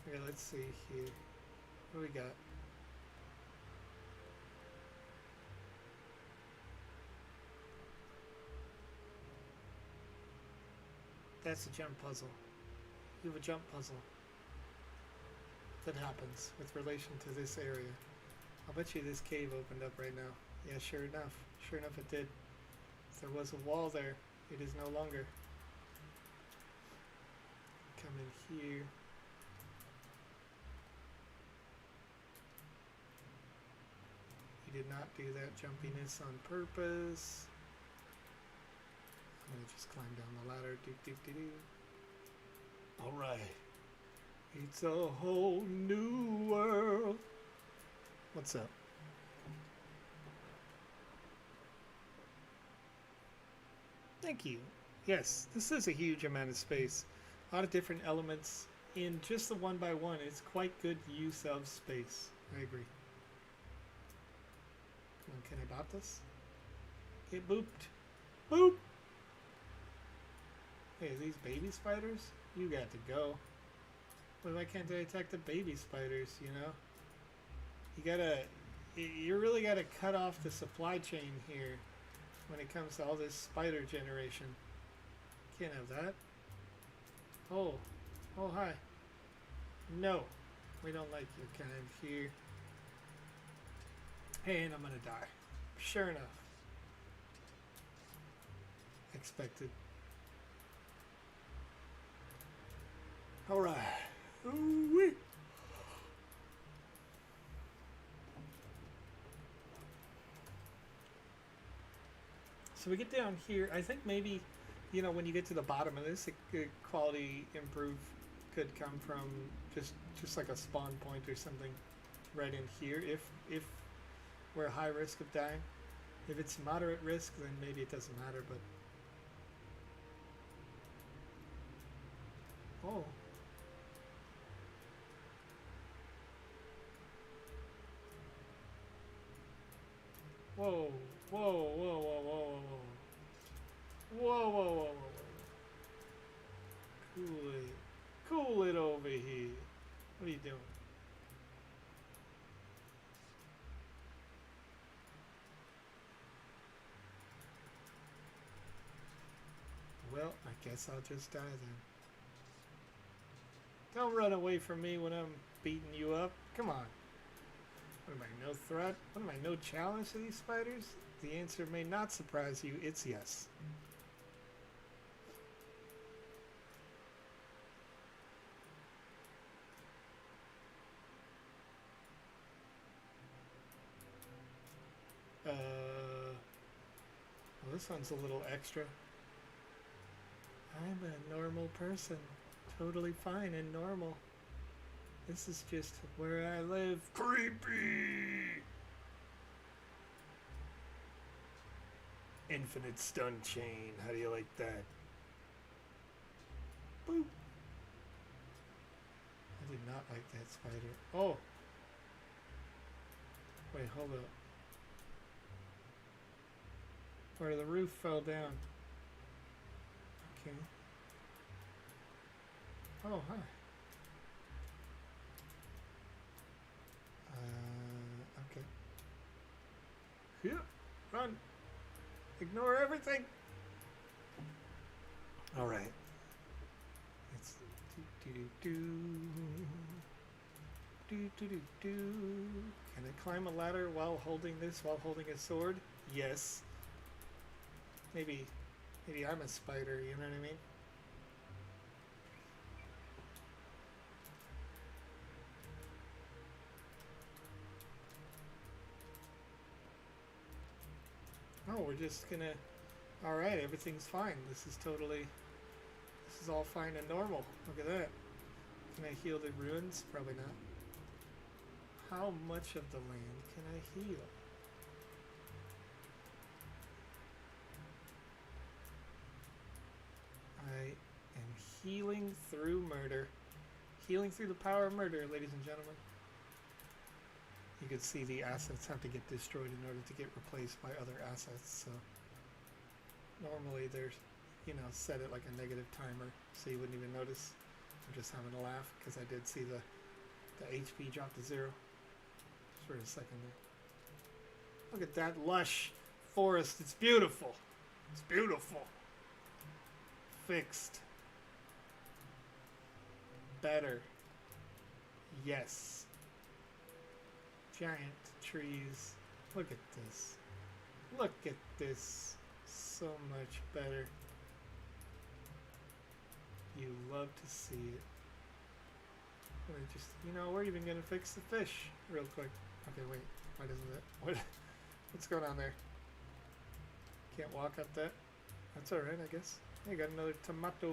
Okay, let's see here. What do we got? That's a jump puzzle. You have a jump puzzle that happens with relation to this area. I'll bet you this cave opened up right now. Yeah, sure enough. Sure enough it did. If there was a wall there, it is no longer. Come in here. You did not do that jumpiness on purpose. I'm gonna just climb down the ladder. Alright. It's a whole new world. What's up? Thank you. Yes, this is a huge amount of space. A lot of different elements in just the 1x1. It's quite good use of space. I agree. Come on, can I bop this? It booped. Boop! Hey, are these baby spiders? You got to go. Why can't I attack the baby spiders, You really gotta cut off the supply chain here when it comes to all this spider generation. Can't have that. Oh. Oh, hi. No. We don't like your kind here. And I'm gonna die. Sure enough. Expected. Alright. Ooh-wee. So we get down here. I think maybe, you know, when you get to the bottom of this, a quality improve could come from just like a spawn point or something right in here. If we're high risk of dying. If it's moderate risk, then maybe it doesn't matter, but oh. Whoa, whoa, whoa, whoa, whoa, whoa, whoa, whoa, whoa, whoa, whoa. Cool it. Cool it over here. What are you doing? Well, I guess I'll just die then. Don't run away from me when I'm beating you up. Come on. What am I, no threat? What am I, no challenge to these spiders? The answer may not surprise you. It's yes. Well, this one's a little extra. I'm a normal person. Totally fine and normal. This is just where I live. Creepy! Infinite stun chain. How do you like that? Boop. I did not like that spider. Oh! Wait, hold up. Where the roof fell down. Okay. Oh, hi. Okay. Yeah, run. Ignore everything. All right. It's do. Can I climb a ladder while holding this? While holding a sword? Yes. Maybe I'm a spider. You know what I mean? Oh, we're just gonna... Alright, everything's fine. This is all fine and normal. Look at that. Can I heal the ruins? Probably not. How much of the land can I heal? I am healing through murder. Healing through the power of murder, ladies and gentlemen. You can see the assets have to get destroyed in order to get replaced by other assets. So normally there's, you know, set it like a negative timer so you wouldn't even notice. I'm just having a laugh because I did see the HP drop to 0 just for a second there. Look at that lush forest. It's beautiful. It's beautiful. Fixed. Better. Yes. Giant trees. Look at this. Look at this. So much better. You love to see it. Just, you know, we're even gonna fix the fish real quick. Okay, wait. Why doesn't it? What's going on there? Can't walk up that. That's all right, I guess. Hey, got another tomato.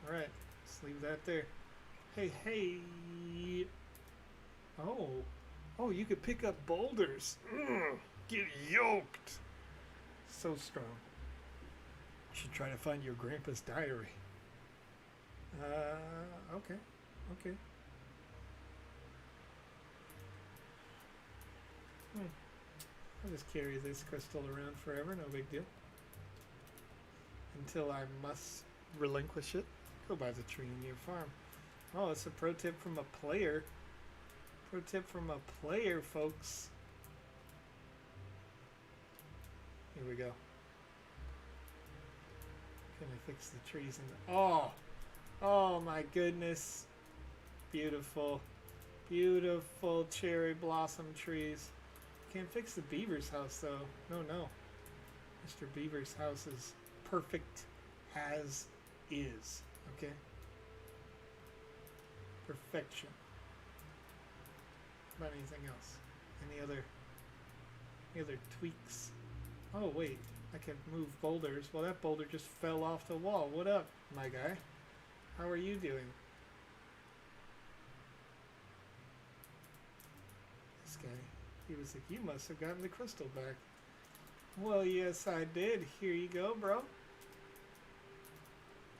All right, let's leave that there. Hey. Oh, you could pick up boulders. Get yoked. So strong. You should try to find your grandpa's diary. Okay. I'll just carry this crystal around forever, no big deal. Until I must relinquish it. Go by the tree in your farm. Oh, it's a pro tip from a player. Pro tip from a player, folks. Here we go. Can I fix the trees? Oh! Oh my goodness. Beautiful. Beautiful cherry blossom trees. Can't fix the beaver's house though. No, no. Mr. Beaver's house is perfect as is. Okay? Perfection. What about anything else? Any other tweaks? Oh wait, I can move boulders. Well, that boulder just fell off the wall. What up, my guy? How are you doing? This guy, he was like, you must have gotten the crystal back. Well, yes, I did. Here you go, bro.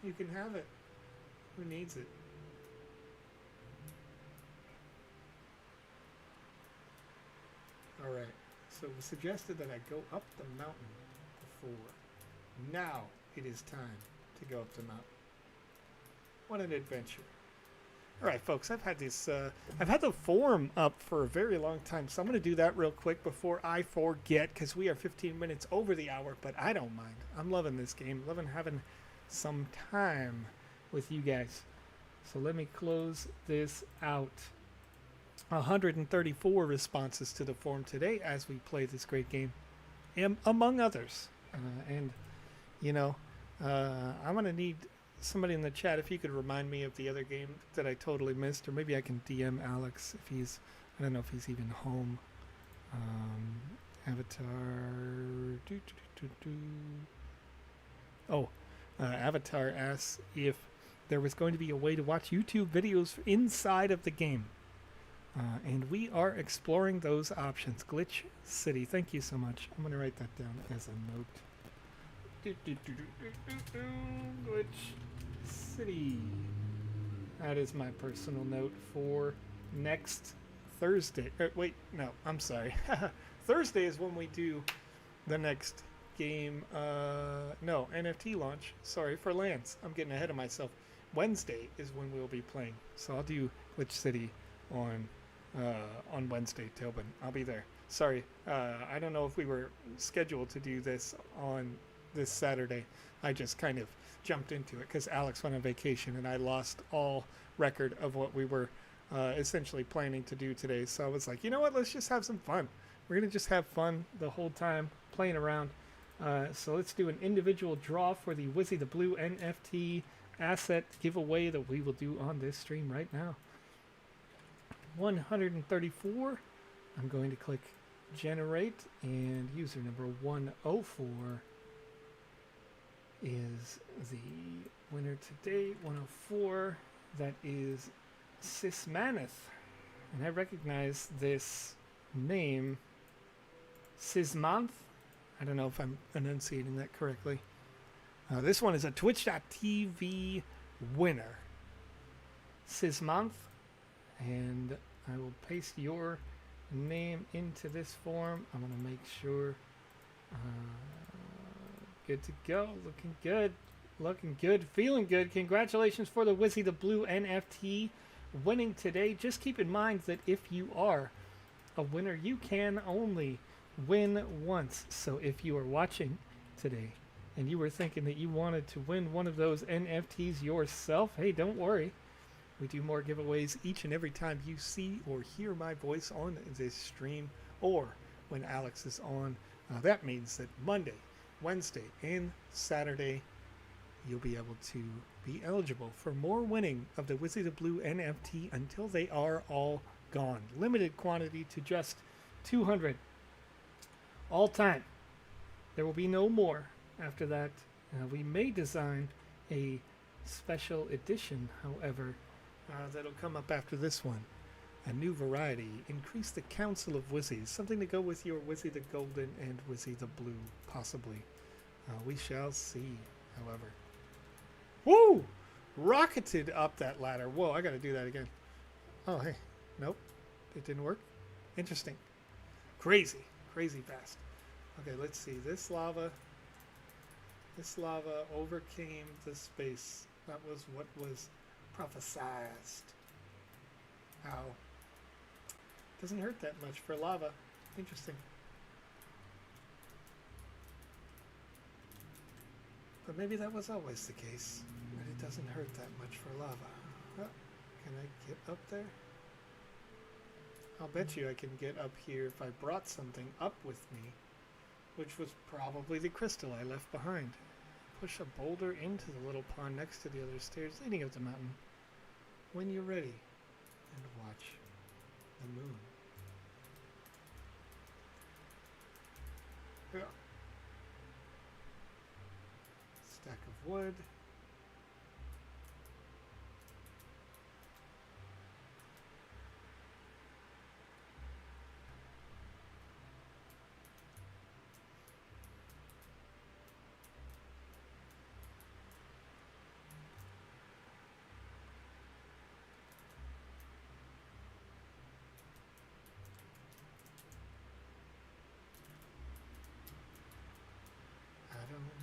You can have it. Who needs it? Alright, so it was suggested that I go up the mountain before. Now it is time to go up the mountain. What an adventure. Alright folks, I've had the forum up for a very long time, so I'm going to do that real quick before I forget, because we are 15 minutes over the hour, but I don't mind. I'm loving this game, loving having some time with you guys. So let me close this out. 134 responses to the forum today as we play this great game, among others. And, you know, I'm going to need somebody in the chat if you could remind me of the other game that I totally missed, or maybe I can DM Alex if he's, I don't know if he's even home. Avatar. Avatar asks if there was going to be a way to watch YouTube videos inside of the game. And we are exploring those options. Glitch City, thank you so much. I'm going to write that down as a note. Glitch City. That is my personal note for next Thursday. Wait, no, I'm sorry. Thursday is when we do the next game. No, NFT launch. Sorry, for Lance. I'm getting ahead of myself. Wednesday is when we'll be playing. So I'll do Glitch City on Wednesday, Tobin. I'll be there. Sorry, I don't know if we were scheduled to do this on this Saturday. I just kind of jumped into it because Alex went on vacation and I lost all record of what we were essentially planning to do today. So I was like, you know what, let's just have some fun. We're going to just have fun the whole time playing around. So let's do an individual draw for the Wizzy the Blue NFT asset giveaway that we will do on this stream right now. 134. I'm going to click generate, and user number 104 is the winner today. 104. That is Sismaneth, and I recognize this name. Sismanth. I don't know if I'm enunciating that correctly. This one is a Twitch.tv winner. Sismanth. And I will paste your name into this form. I'm going to make sure. Good to go. Looking good. Looking good. Feeling good. Congratulations for the Wizzy the Blue NFT winning today. Just keep in mind that if you are a winner, you can only win once. So if you are watching today and you were thinking that you wanted to win one of those NFTs yourself, hey, don't worry. We do more giveaways each and every time you see or hear my voice on this stream, or when Alex is on. That means that Monday, Wednesday, and Saturday, you'll be able to be eligible for more winning of the Wizzy the Blue NFT until they are all gone. Limited quantity to just 200 all time. There will be no more after that. We may design a special edition, however, that'll come up after this one. A new variety. Increase the council of Wizzies. Something to go with your Wizzy the Golden and Wizzy the Blue, possibly. We shall see, however. Woo! Rocketed up that ladder. Whoa, I gotta do that again. Oh, hey. Nope. It didn't work. Interesting. Crazy. Crazy fast. Okay, let's see. This lava overcame the space. That was what was prophesized. Ow. Doesn't hurt that much for lava. Interesting. But maybe that was always the case. But it doesn't hurt that much for lava. Oh, can I get up there? I'll bet you I can get up here if I brought something up with me, which was probably the crystal I left behind. Push a boulder into the little pond next to the other stairs leading up the mountain. When you're ready, and watch the moon. Yeah. Stack of wood.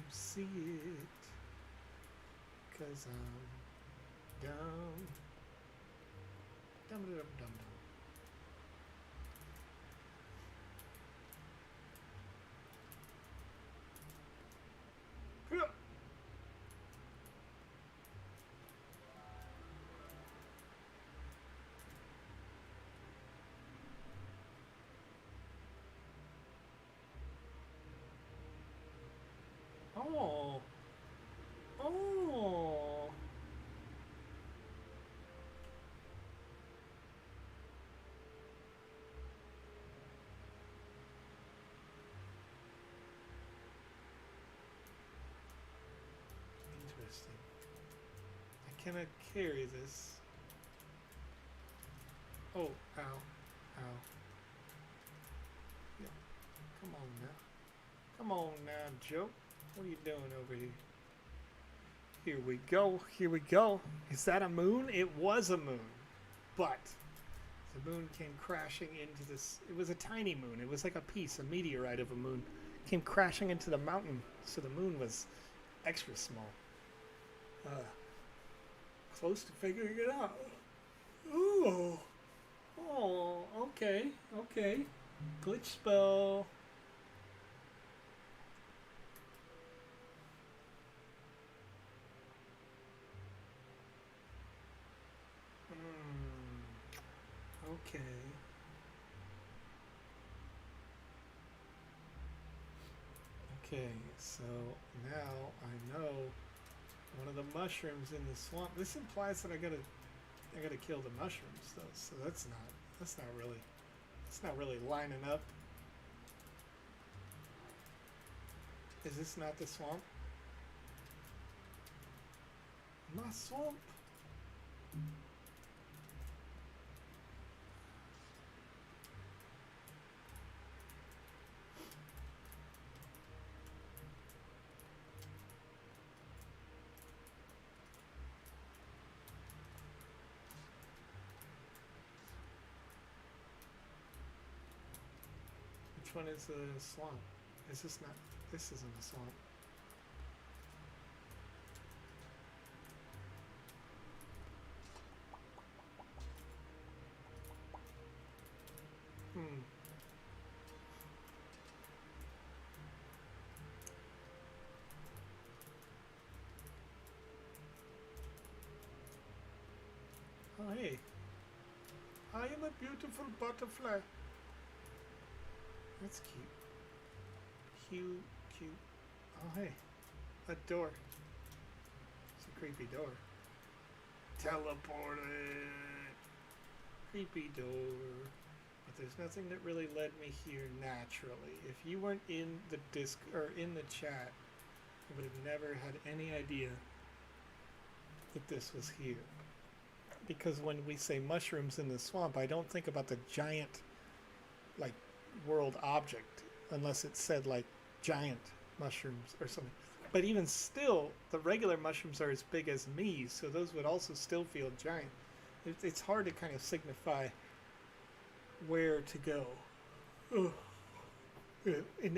See it, 'cause I'm dumb. Dum dum dum dum. Oh. Oh. Interesting. I cannot carry this. Oh, ow. Ow. Yeah. Come on now. Come on now, Joe. What are you doing over here? Here we go. Here we go. Is that a moon? It was a moon. But the moon came crashing into this. It was a tiny moon. It was like a piece, a meteorite of a moon. Came crashing into the mountain. So the moon was extra small. Close to figuring it out. Ooh. Oh, okay. Okay. Glitch spell. Okay. Okay, so now I know one of the mushrooms in the swamp. This implies that I gotta kill the mushrooms though, so that's not really lining up. Is this not the swamp? My swamp. Which one is the swamp? Is this not? This isn't a swamp. Oh, hey. I am a beautiful butterfly. That's cute. Cute, cute. Oh, hey. A door. It's a creepy door. Teleported. Creepy door. But there's nothing that really led me here naturally. If you weren't in the disc or in the chat, I would have never had any idea that this was here. Because when we say mushrooms in the swamp, I don't think about the giant, like, world object, unless it said, like, giant mushrooms or something. But even still, the regular mushrooms are as big as me, so those would also still feel giant. It's hard to kind of signify where to go in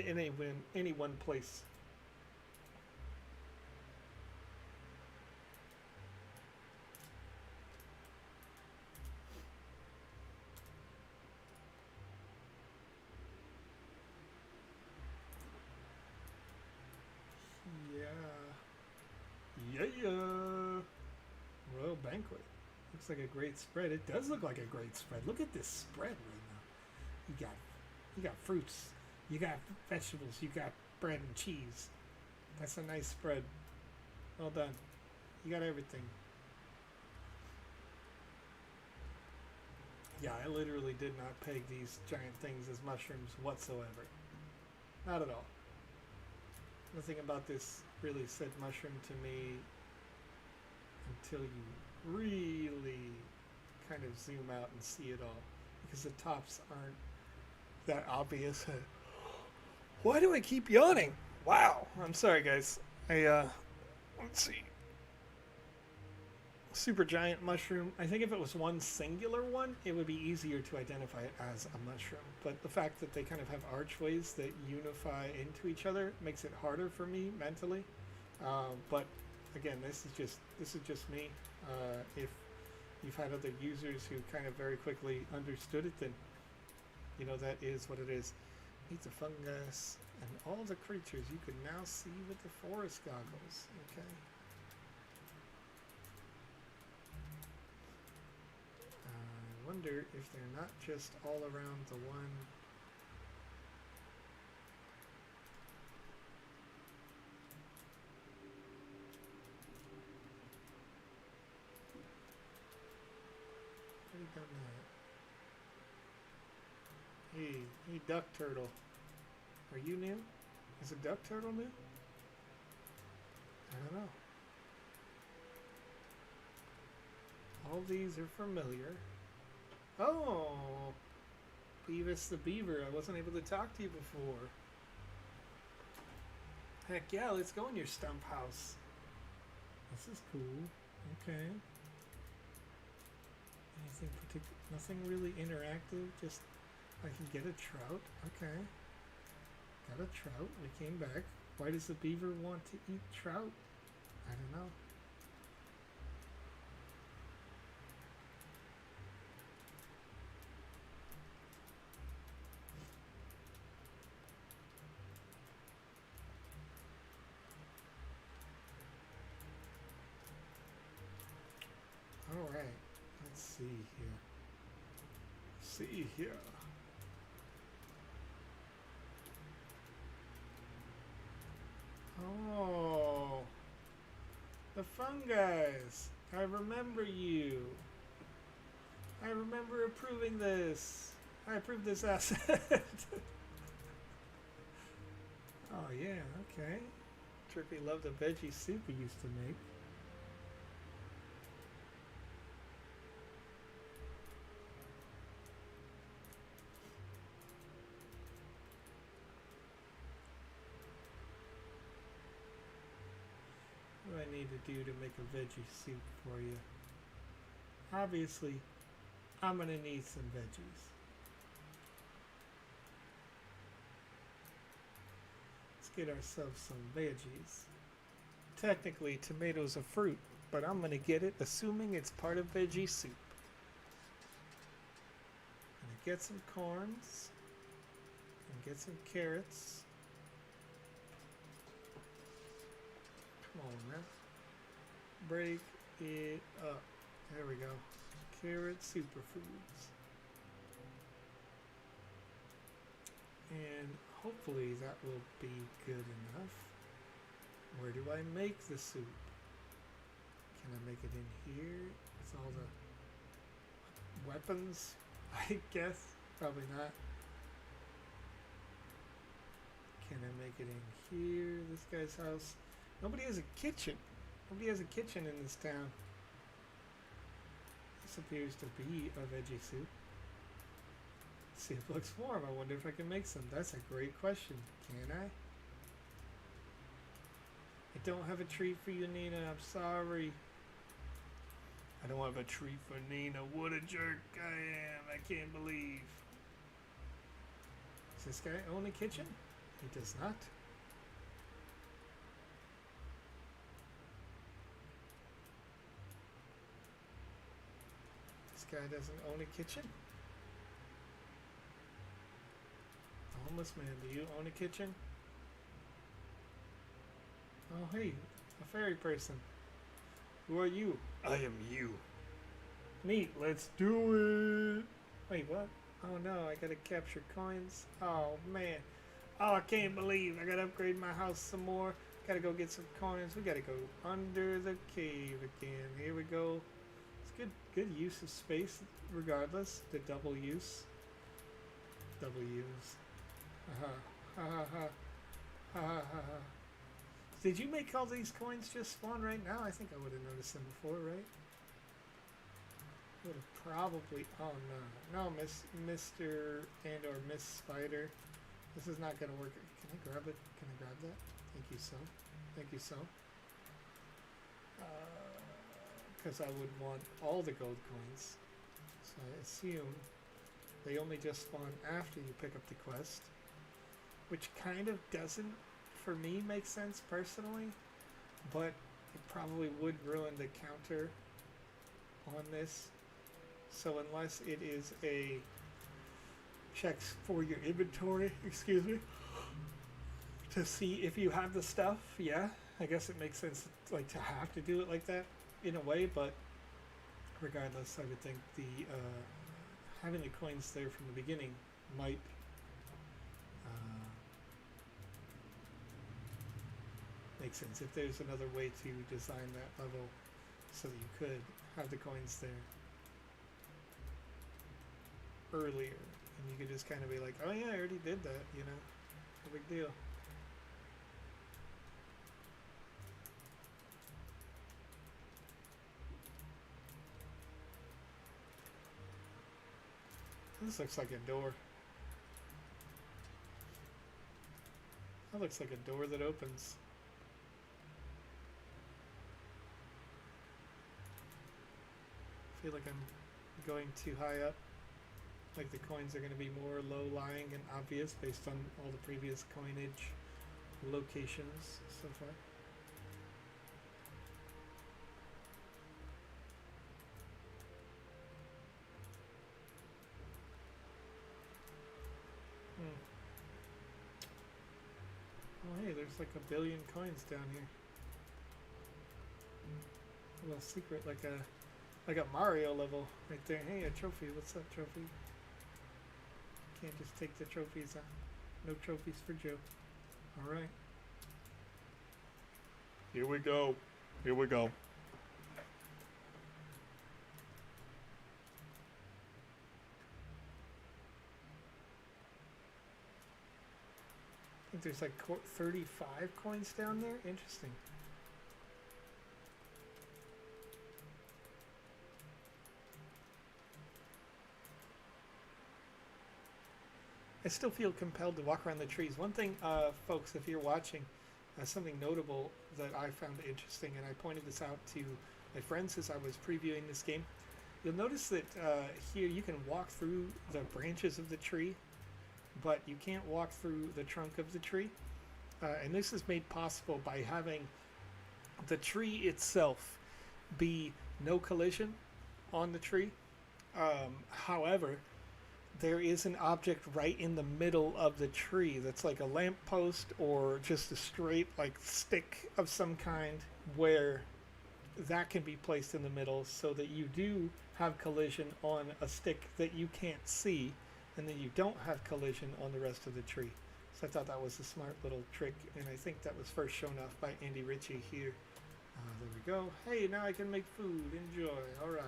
any one place. Yeah. Yeah. Royal Banquet. Looks like a great spread. It does look like a great spread. Look at this spread right now. You got fruits. You got vegetables. You got bread and cheese. That's a nice spread. Well done. You got everything. Yeah, I literally did not peg these giant things as mushrooms whatsoever. Not at all. Nothing about this really said mushroom to me until you really kind of zoom out and see it all. Because the tops aren't that obvious. Why do I keep yawning? Wow. I'm sorry, guys. Let's see. Super giant mushroom. I think if it was one singular one, it would be easier to identify it as a mushroom. But the fact that they kind of have archways that unify into each other makes it harder for me mentally. But again, this is just me. If you've had other users who kind of very quickly understood it, then you know that is what it is. Meet the fungus and all the creatures you can now see with the forest goggles. Okay. I wonder if they're not just all around the one. Already done that. Hey, duck turtle. Are you new? Is a duck turtle new? I don't know. All these are familiar. Oh, Beavis the Beaver. I wasn't able to talk to you before. Heck yeah, let's go in your stump house. This is cool. Okay. Anything particular? Nothing really interactive. Just I can get a trout. Okay. Got a trout. We came back. Why does the beaver want to eat trout? I don't know. Alright, let's see here. See here. Oh, the Fungi's. I remember you. I remember approving this. I approved this asset. Oh yeah, okay. Trippy loved the veggie soup he used to make. What do I need to do to make a veggie soup for you? Obviously, I'm gonna need some veggies. Let's get ourselves some veggies. Technically, tomatoes are fruit, but I'm gonna get it assuming it's part of veggie soup. Gonna get some corns and get some carrots. Come on, man. Break it up. There we go. Carrot superfoods. And hopefully that will be good enough. Where do I make the soup? Can I make it in here? With all the weapons? I guess. Probably not. Can I make it in here? This guy's house. Nobody has a kitchen. Nobody has a kitchen in this town. This appears to be a veggie soup. Let's see if it looks warm. I wonder if I can make some. That's a great question. Can I? I don't have a treat for you, Nina. I'm sorry. I don't have a treat for Nina. What a jerk I am. I can't believe. Does this guy own a kitchen? He does not. This guy doesn't own a kitchen. Homeless man, do you own a kitchen? Oh hey, a fairy person. Who are you? I am you. Neat, let's do it. Wait, what? Oh no, I gotta capture coins. Oh man. Oh, I can't believe I gotta upgrade my house some more. Gotta go get some coins. We gotta go under the cave again. Here we go. It's good use of space regardless. The double use. Double use. Ha ha ha ha ha ha ha. Did you make all these coins just spawn right now? I think I would have noticed them before, right? Would have probably. Oh no, no, Mr. and or Miss Spider. This is not gonna work. Can I grab it? Can I grab that? Thank you so. Thank you so. Because I would want all the gold coins. So I assume they only just spawn after you pick up the quest, which kind of doesn't, for me, make sense personally, but it probably would ruin the counter on this. So unless it is a checks for your inventory, excuse me, to see if you have the stuff, yeah, I guess it makes sense like to have to do it like that in a way, but regardless, I would think the having the coins there from the beginning might make sense if there's another way to design that level so that you could have the coins there earlier, and you could just kind of be like, oh yeah, I already did that, you know, no big deal. This looks like a door. That looks like a door that opens. I feel like I'm going too high up. Like the coins are going to be more low-lying and obvious based on all the previous coinage locations so far. Oh hey, there's like a billion coins down here. A little secret, like a Mario level right there. Hey, a trophy. What's up, trophy? Can't just take the trophies, huh? No trophies for Joe. Alright. Here we go. Here we go. I think there's like 35 coins down there. Interesting. I still feel compelled to walk around the trees. One thing, folks, if you're watching, something notable that I found interesting, and I pointed this out to my friends as I was previewing this game, you'll notice that here you can walk through the branches of the tree, but you can't walk through the trunk of the tree. And this is made possible by having the tree itself be no collision on the tree. However, there is an object right in the middle of the tree that's like a lamppost or just a straight like stick of some kind where that can be placed in the middle so that you do have collision on a stick that you can't see, and then you don't have collision on the rest of the tree. So I thought that was a smart little trick, and I think that was first shown off by Andy Ritchie here. There we go. Hey, now I can make food. Enjoy. All right.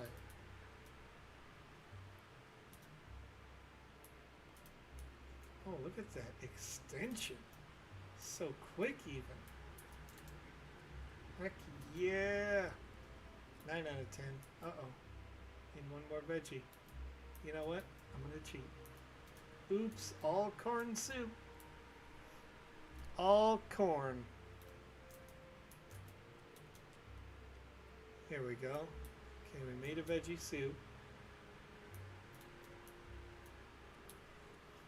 Oh, look at that extension. So quick even. Heck yeah. 9 out of 10. Uh-oh. Need one more veggie. You know what? I'm going to cheat. Oops. All corn soup. All corn. Here we go. Okay, we made a veggie soup.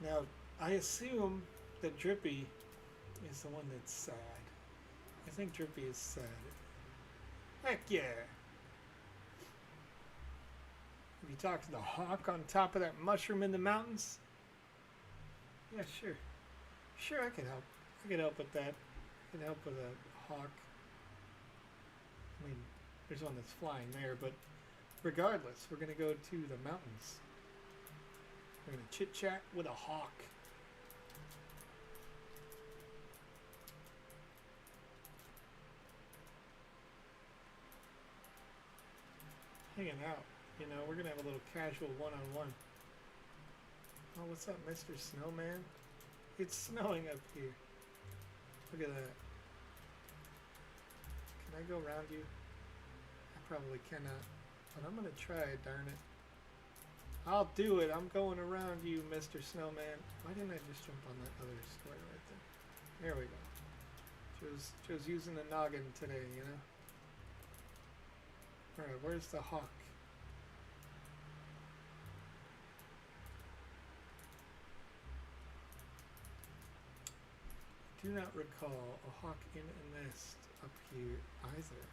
Now, I assume that Drippy is the one that's sad. I think Drippy is sad. Heck yeah! Have you talked to the hawk on top of that mushroom in the mountains? Yeah, sure. Sure, I can help. I can help with that. I can help with a hawk. I mean, There's one that's flying there, but regardless, we're going to go to the mountains. We're going to chit-chat with a hawk. Hanging out. You know, we're going to have a little casual one-on-one. Oh, what's up, Mr. Snowman? It's snowing up here. Look at that. Can I go around you? I probably cannot. But I'm going to try, darn it. I'll do it. I'm going around you, Mr. Snowman. Why didn't I just jump on that other square right there? There we go. Joe's using the noggin today, you know? Alright, where's the hawk? Do not recall a hawk in a nest up here either.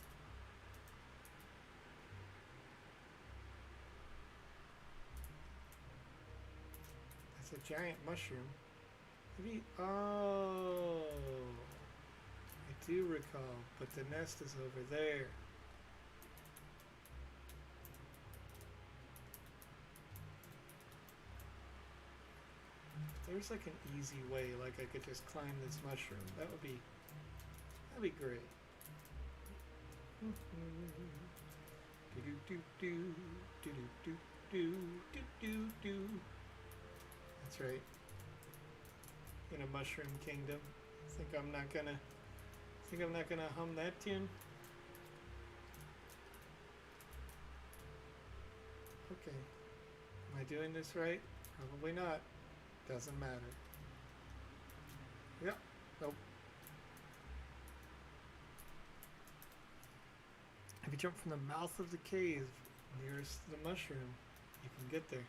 That's a giant mushroom. Maybe, oh, I do recall, but the nest is over there. There's like an easy way, like I could just climb this mushroom. That'd be great. That's right. In a mushroom kingdom. Think I'm not gonna hum that tune? Okay. Am I doing this right? Probably not. Doesn't matter. Yep. Nope. If you jump from the mouth of the cave nearest the mushroom, you can get there.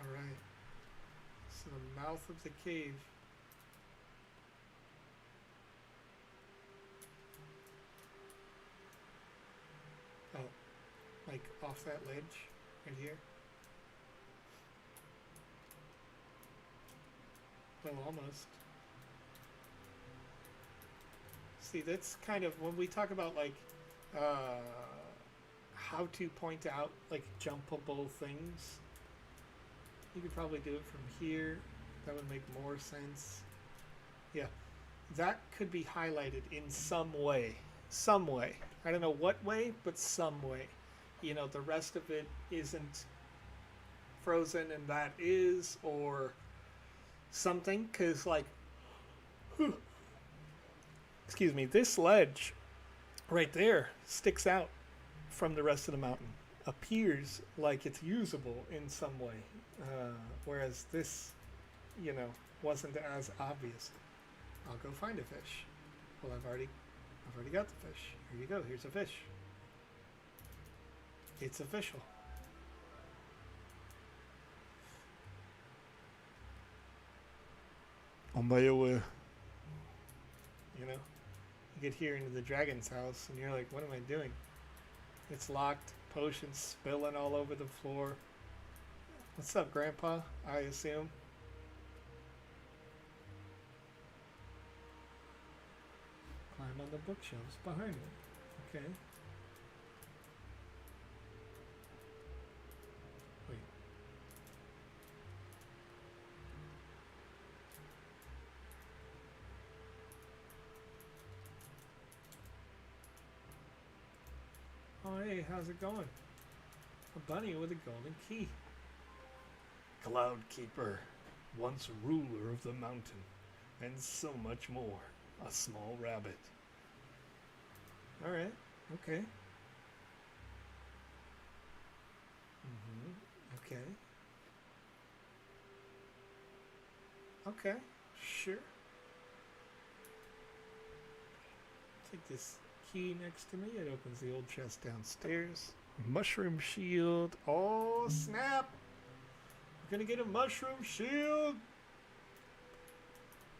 Alright. So the mouth of the cave. Oh. Like off that ledge right here. Well, almost. See, that's kind of when we talk about like how to point out like jumpable things. You could probably do it from here. That would make more sense. Yeah, that could be highlighted in some way. Some way. I don't know what way, but some way. You know, the rest of it isn't frozen and that is, or something, because like excuse me, this ledge right there sticks out from the rest of the mountain, appears like it's usable in some way, whereas this, you know, wasn't as obvious. I'll go find a fish. Well, I've already got the fish. Here you go. Here's a fish. It's official. On my way. You know, you get here into the dragon's house and you're like, what am I doing? It's locked, potions spilling all over the floor. What's up, Grandpa? I assume. Climb on the bookshelves behind me. Okay. Wait. Oh, hey, how's it going? A bunny with a golden key. Cloud Keeper, once ruler of the mountain, and so much more. A small rabbit. Alright, okay. Okay. Okay, sure. Take this key next to me. It opens the old chest downstairs. Mushroom shield. Oh, snap! We're gonna get a mushroom shield!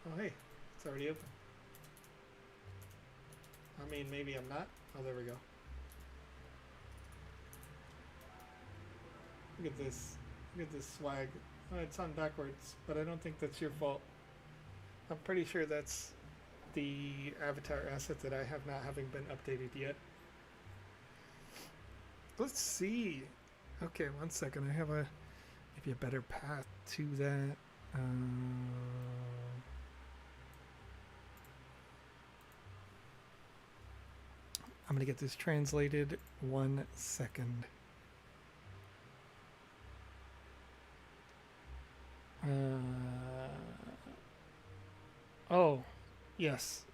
Oh, hey. It's already open. I mean, maybe I'm not. Oh, there we go. Look at this. Look at this swag. Oh, it's on backwards, but I don't think that's your fault. I'm pretty sure that's the avatar asset that I have not having been updated yet. Let's see. Okay, 1 second. I have maybe a better path to that. I'm going to get this translated. 1 second. Oh, yes.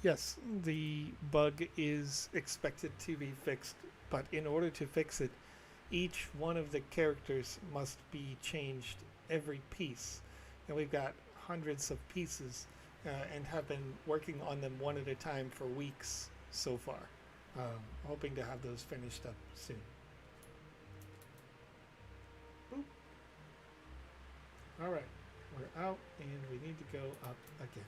Yes, the bug is expected to be fixed, but in order to fix it, each one of the characters must be changed every piece. And we've got hundreds of pieces and have been working on them one at a time for weeks so far. Hoping to have those finished up soon. Boop. All right, we're out and we need to go up again.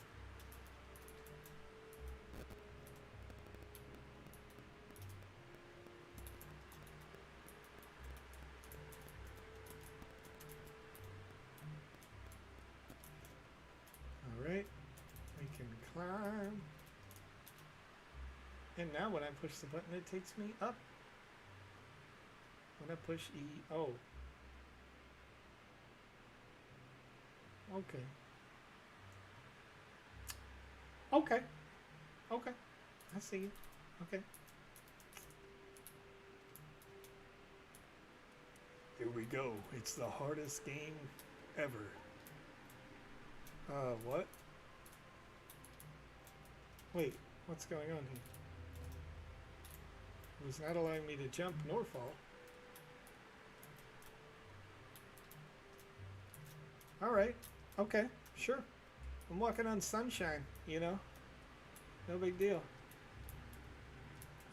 All right, we can climb. And now when I push the button, it takes me up. When I push E, oh. Okay. Okay. Okay. I see you. Okay. Here we go. It's the hardest game ever. What? Wait, what's going on here? It was not allowing me to jump nor fall. Alright, okay, sure. I'm walking on sunshine, you know? No big deal.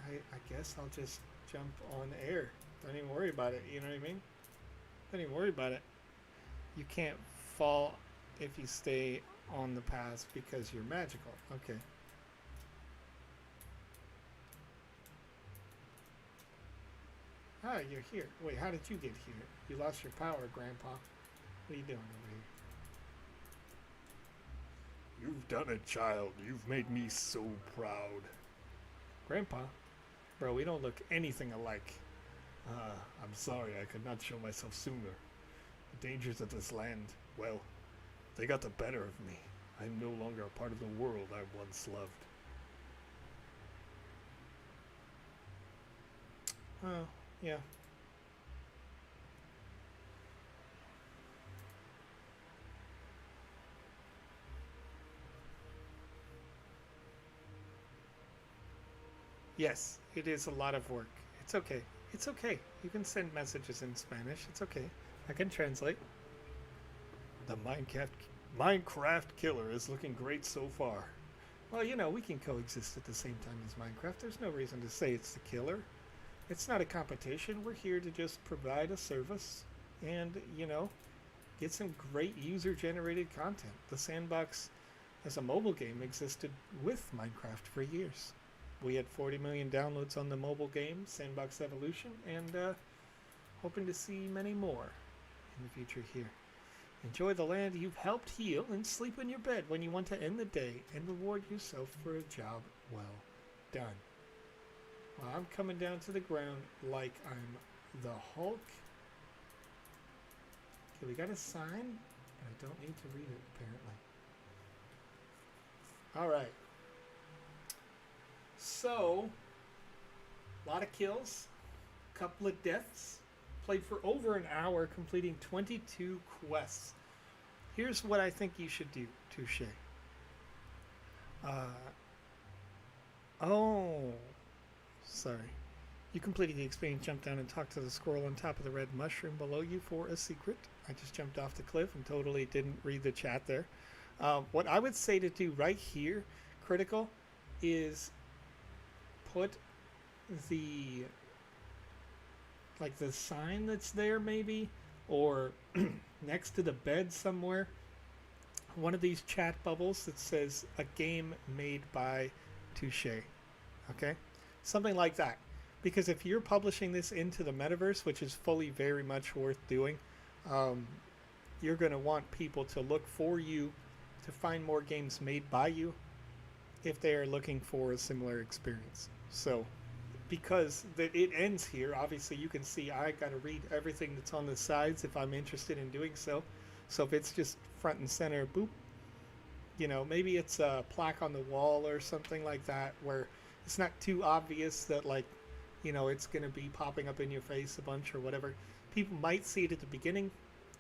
I guess I'll just jump on air. Don't even worry about it, you know what I mean? Don't even worry about it. You can't fall if you stay on the path because you're magical. Okay. Ah, you're here. Wait, how did you get here? You lost your power, Grandpa. What are you doing over here? You've done it, child. You've made me so proud. Grandpa? Bro, we don't look anything alike. I'm sorry I could not show myself sooner. The dangers of this land, well, they got the better of me. I'm no longer a part of the world I once loved. Oh, yeah. Yes, it is a lot of work. It's okay. It's okay. You can send messages in Spanish. It's okay. I can translate. The Minecraft killer is looking great so far. Well, you know, we can coexist at the same time as Minecraft. There's no reason to say it's the killer. It's not a competition. We're here to just provide a service and, you know, get some great user-generated content. The Sandbox as a mobile game existed with Minecraft for years. We had 40 million downloads on the mobile game, Sandbox Evolution, and hoping to see many more in the future here. Enjoy the land you've helped heal and sleep in your bed when you want to end the day and reward yourself for a job well done. Well, I'm coming down to the ground like I'm the Hulk. Okay, we got a sign, but I don't need to read it, apparently. Alright. So, a lot of kills, a couple of deaths, played for over an hour, completing 22 quests. Here's what I think you should do, Touche. Sorry. You completed the experience, jumped down and talked to the squirrel on top of the red mushroom below you for a secret. I just jumped off the cliff and totally didn't read the chat there. What I would say to do right here, critical, is put the sign that's there maybe, or next to the bed somewhere, one of these chat bubbles that says a game made by Touche. Okay, something like that, because if you're publishing this into the metaverse, which is fully very much worth doing, you're going to want people to look for you, to find more games made by you, if they are looking for a similar experience. So because it ends here, obviously you can see I got to read everything that's on the sides if I'm interested in doing so. So if it's just front and center, boop, you know, maybe it's a plaque on the wall or something like that where it's not too obvious that, like, you know, it's going to be popping up in your face a bunch or whatever. People might see it at the beginning,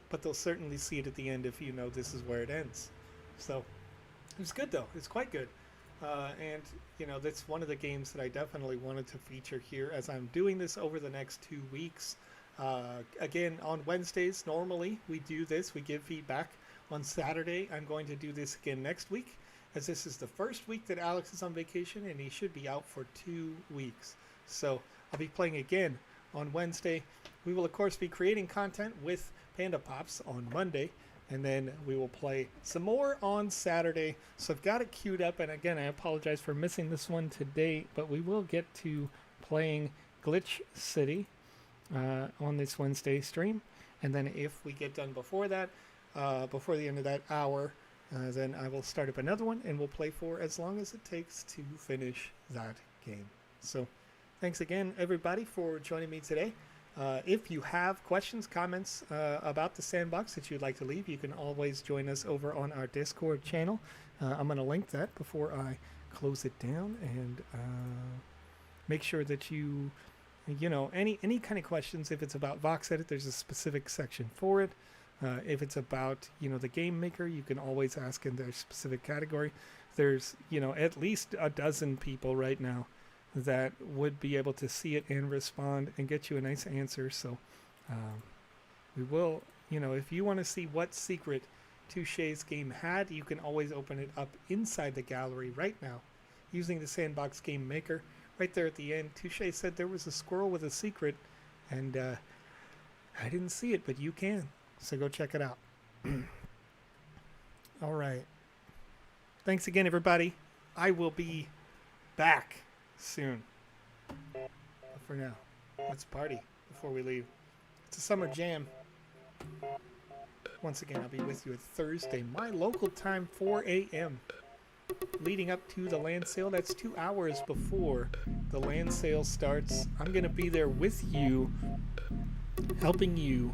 but they'll certainly see it at the end if you know this is where it ends. So it's good though. It's quite good. And, you know, that's one of the games that I definitely wanted to feature here as I'm doing this over the next 2 weeks. Again, on Wednesdays, normally we do this. We give feedback. On Saturday, I'm going to do this again next week, as this is the first week that Alex is on vacation, and he should be out for 2 weeks. So I'll be playing again on Wednesday. We will, of course, be creating content with Panda Pops on Monday, and then we will play some more on Saturday. So I've got it queued up, and again, I apologize for missing this one today, but we will get to playing Glitch City on this Wednesday stream. And then if we get done before that, before the end of that hour, then I will start up another one, and we'll play for as long as it takes to finish that game. So thanks again, everybody, for joining me today. If you have questions, comments about the Sandbox that you'd like to leave, you can always join us over on our Discord channel. I'm going to link that before I close it down, and make sure that you know, any kind of questions. If it's about VoxEdit, there's a specific section for it. If it's about, you know, the game maker, you can always ask in their specific category. There's, you know, at least a dozen people right now that would be able to see it and respond and get you a nice answer. So we will, you know, if you want to see what secret Touche's game had, you can always open it up inside the gallery right now using the Sandbox game maker. Right there at the end, Touche said there was a squirrel with a secret, and I didn't see it, but you can. So go check it out. All right. Thanks again, everybody. I will be back soon. But for now, let's party before we leave. It's a summer jam. Once again, I'll be with you at Thursday, my local time, 4 a.m. leading up to the land sale. That's 2 hours before the land sale starts. I'm going to be there with you, helping you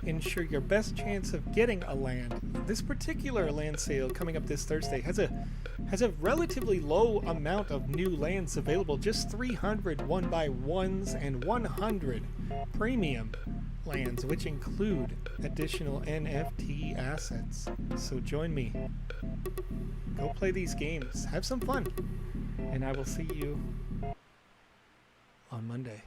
ensure your best chance of getting a land. This particular land sale coming up this Thursday has a relatively low amount of new lands available, just 300 1x1s and 100 premium lands, which include additional NFT assets. So join me. Go play these games. Have some fun. And I will see you on Monday.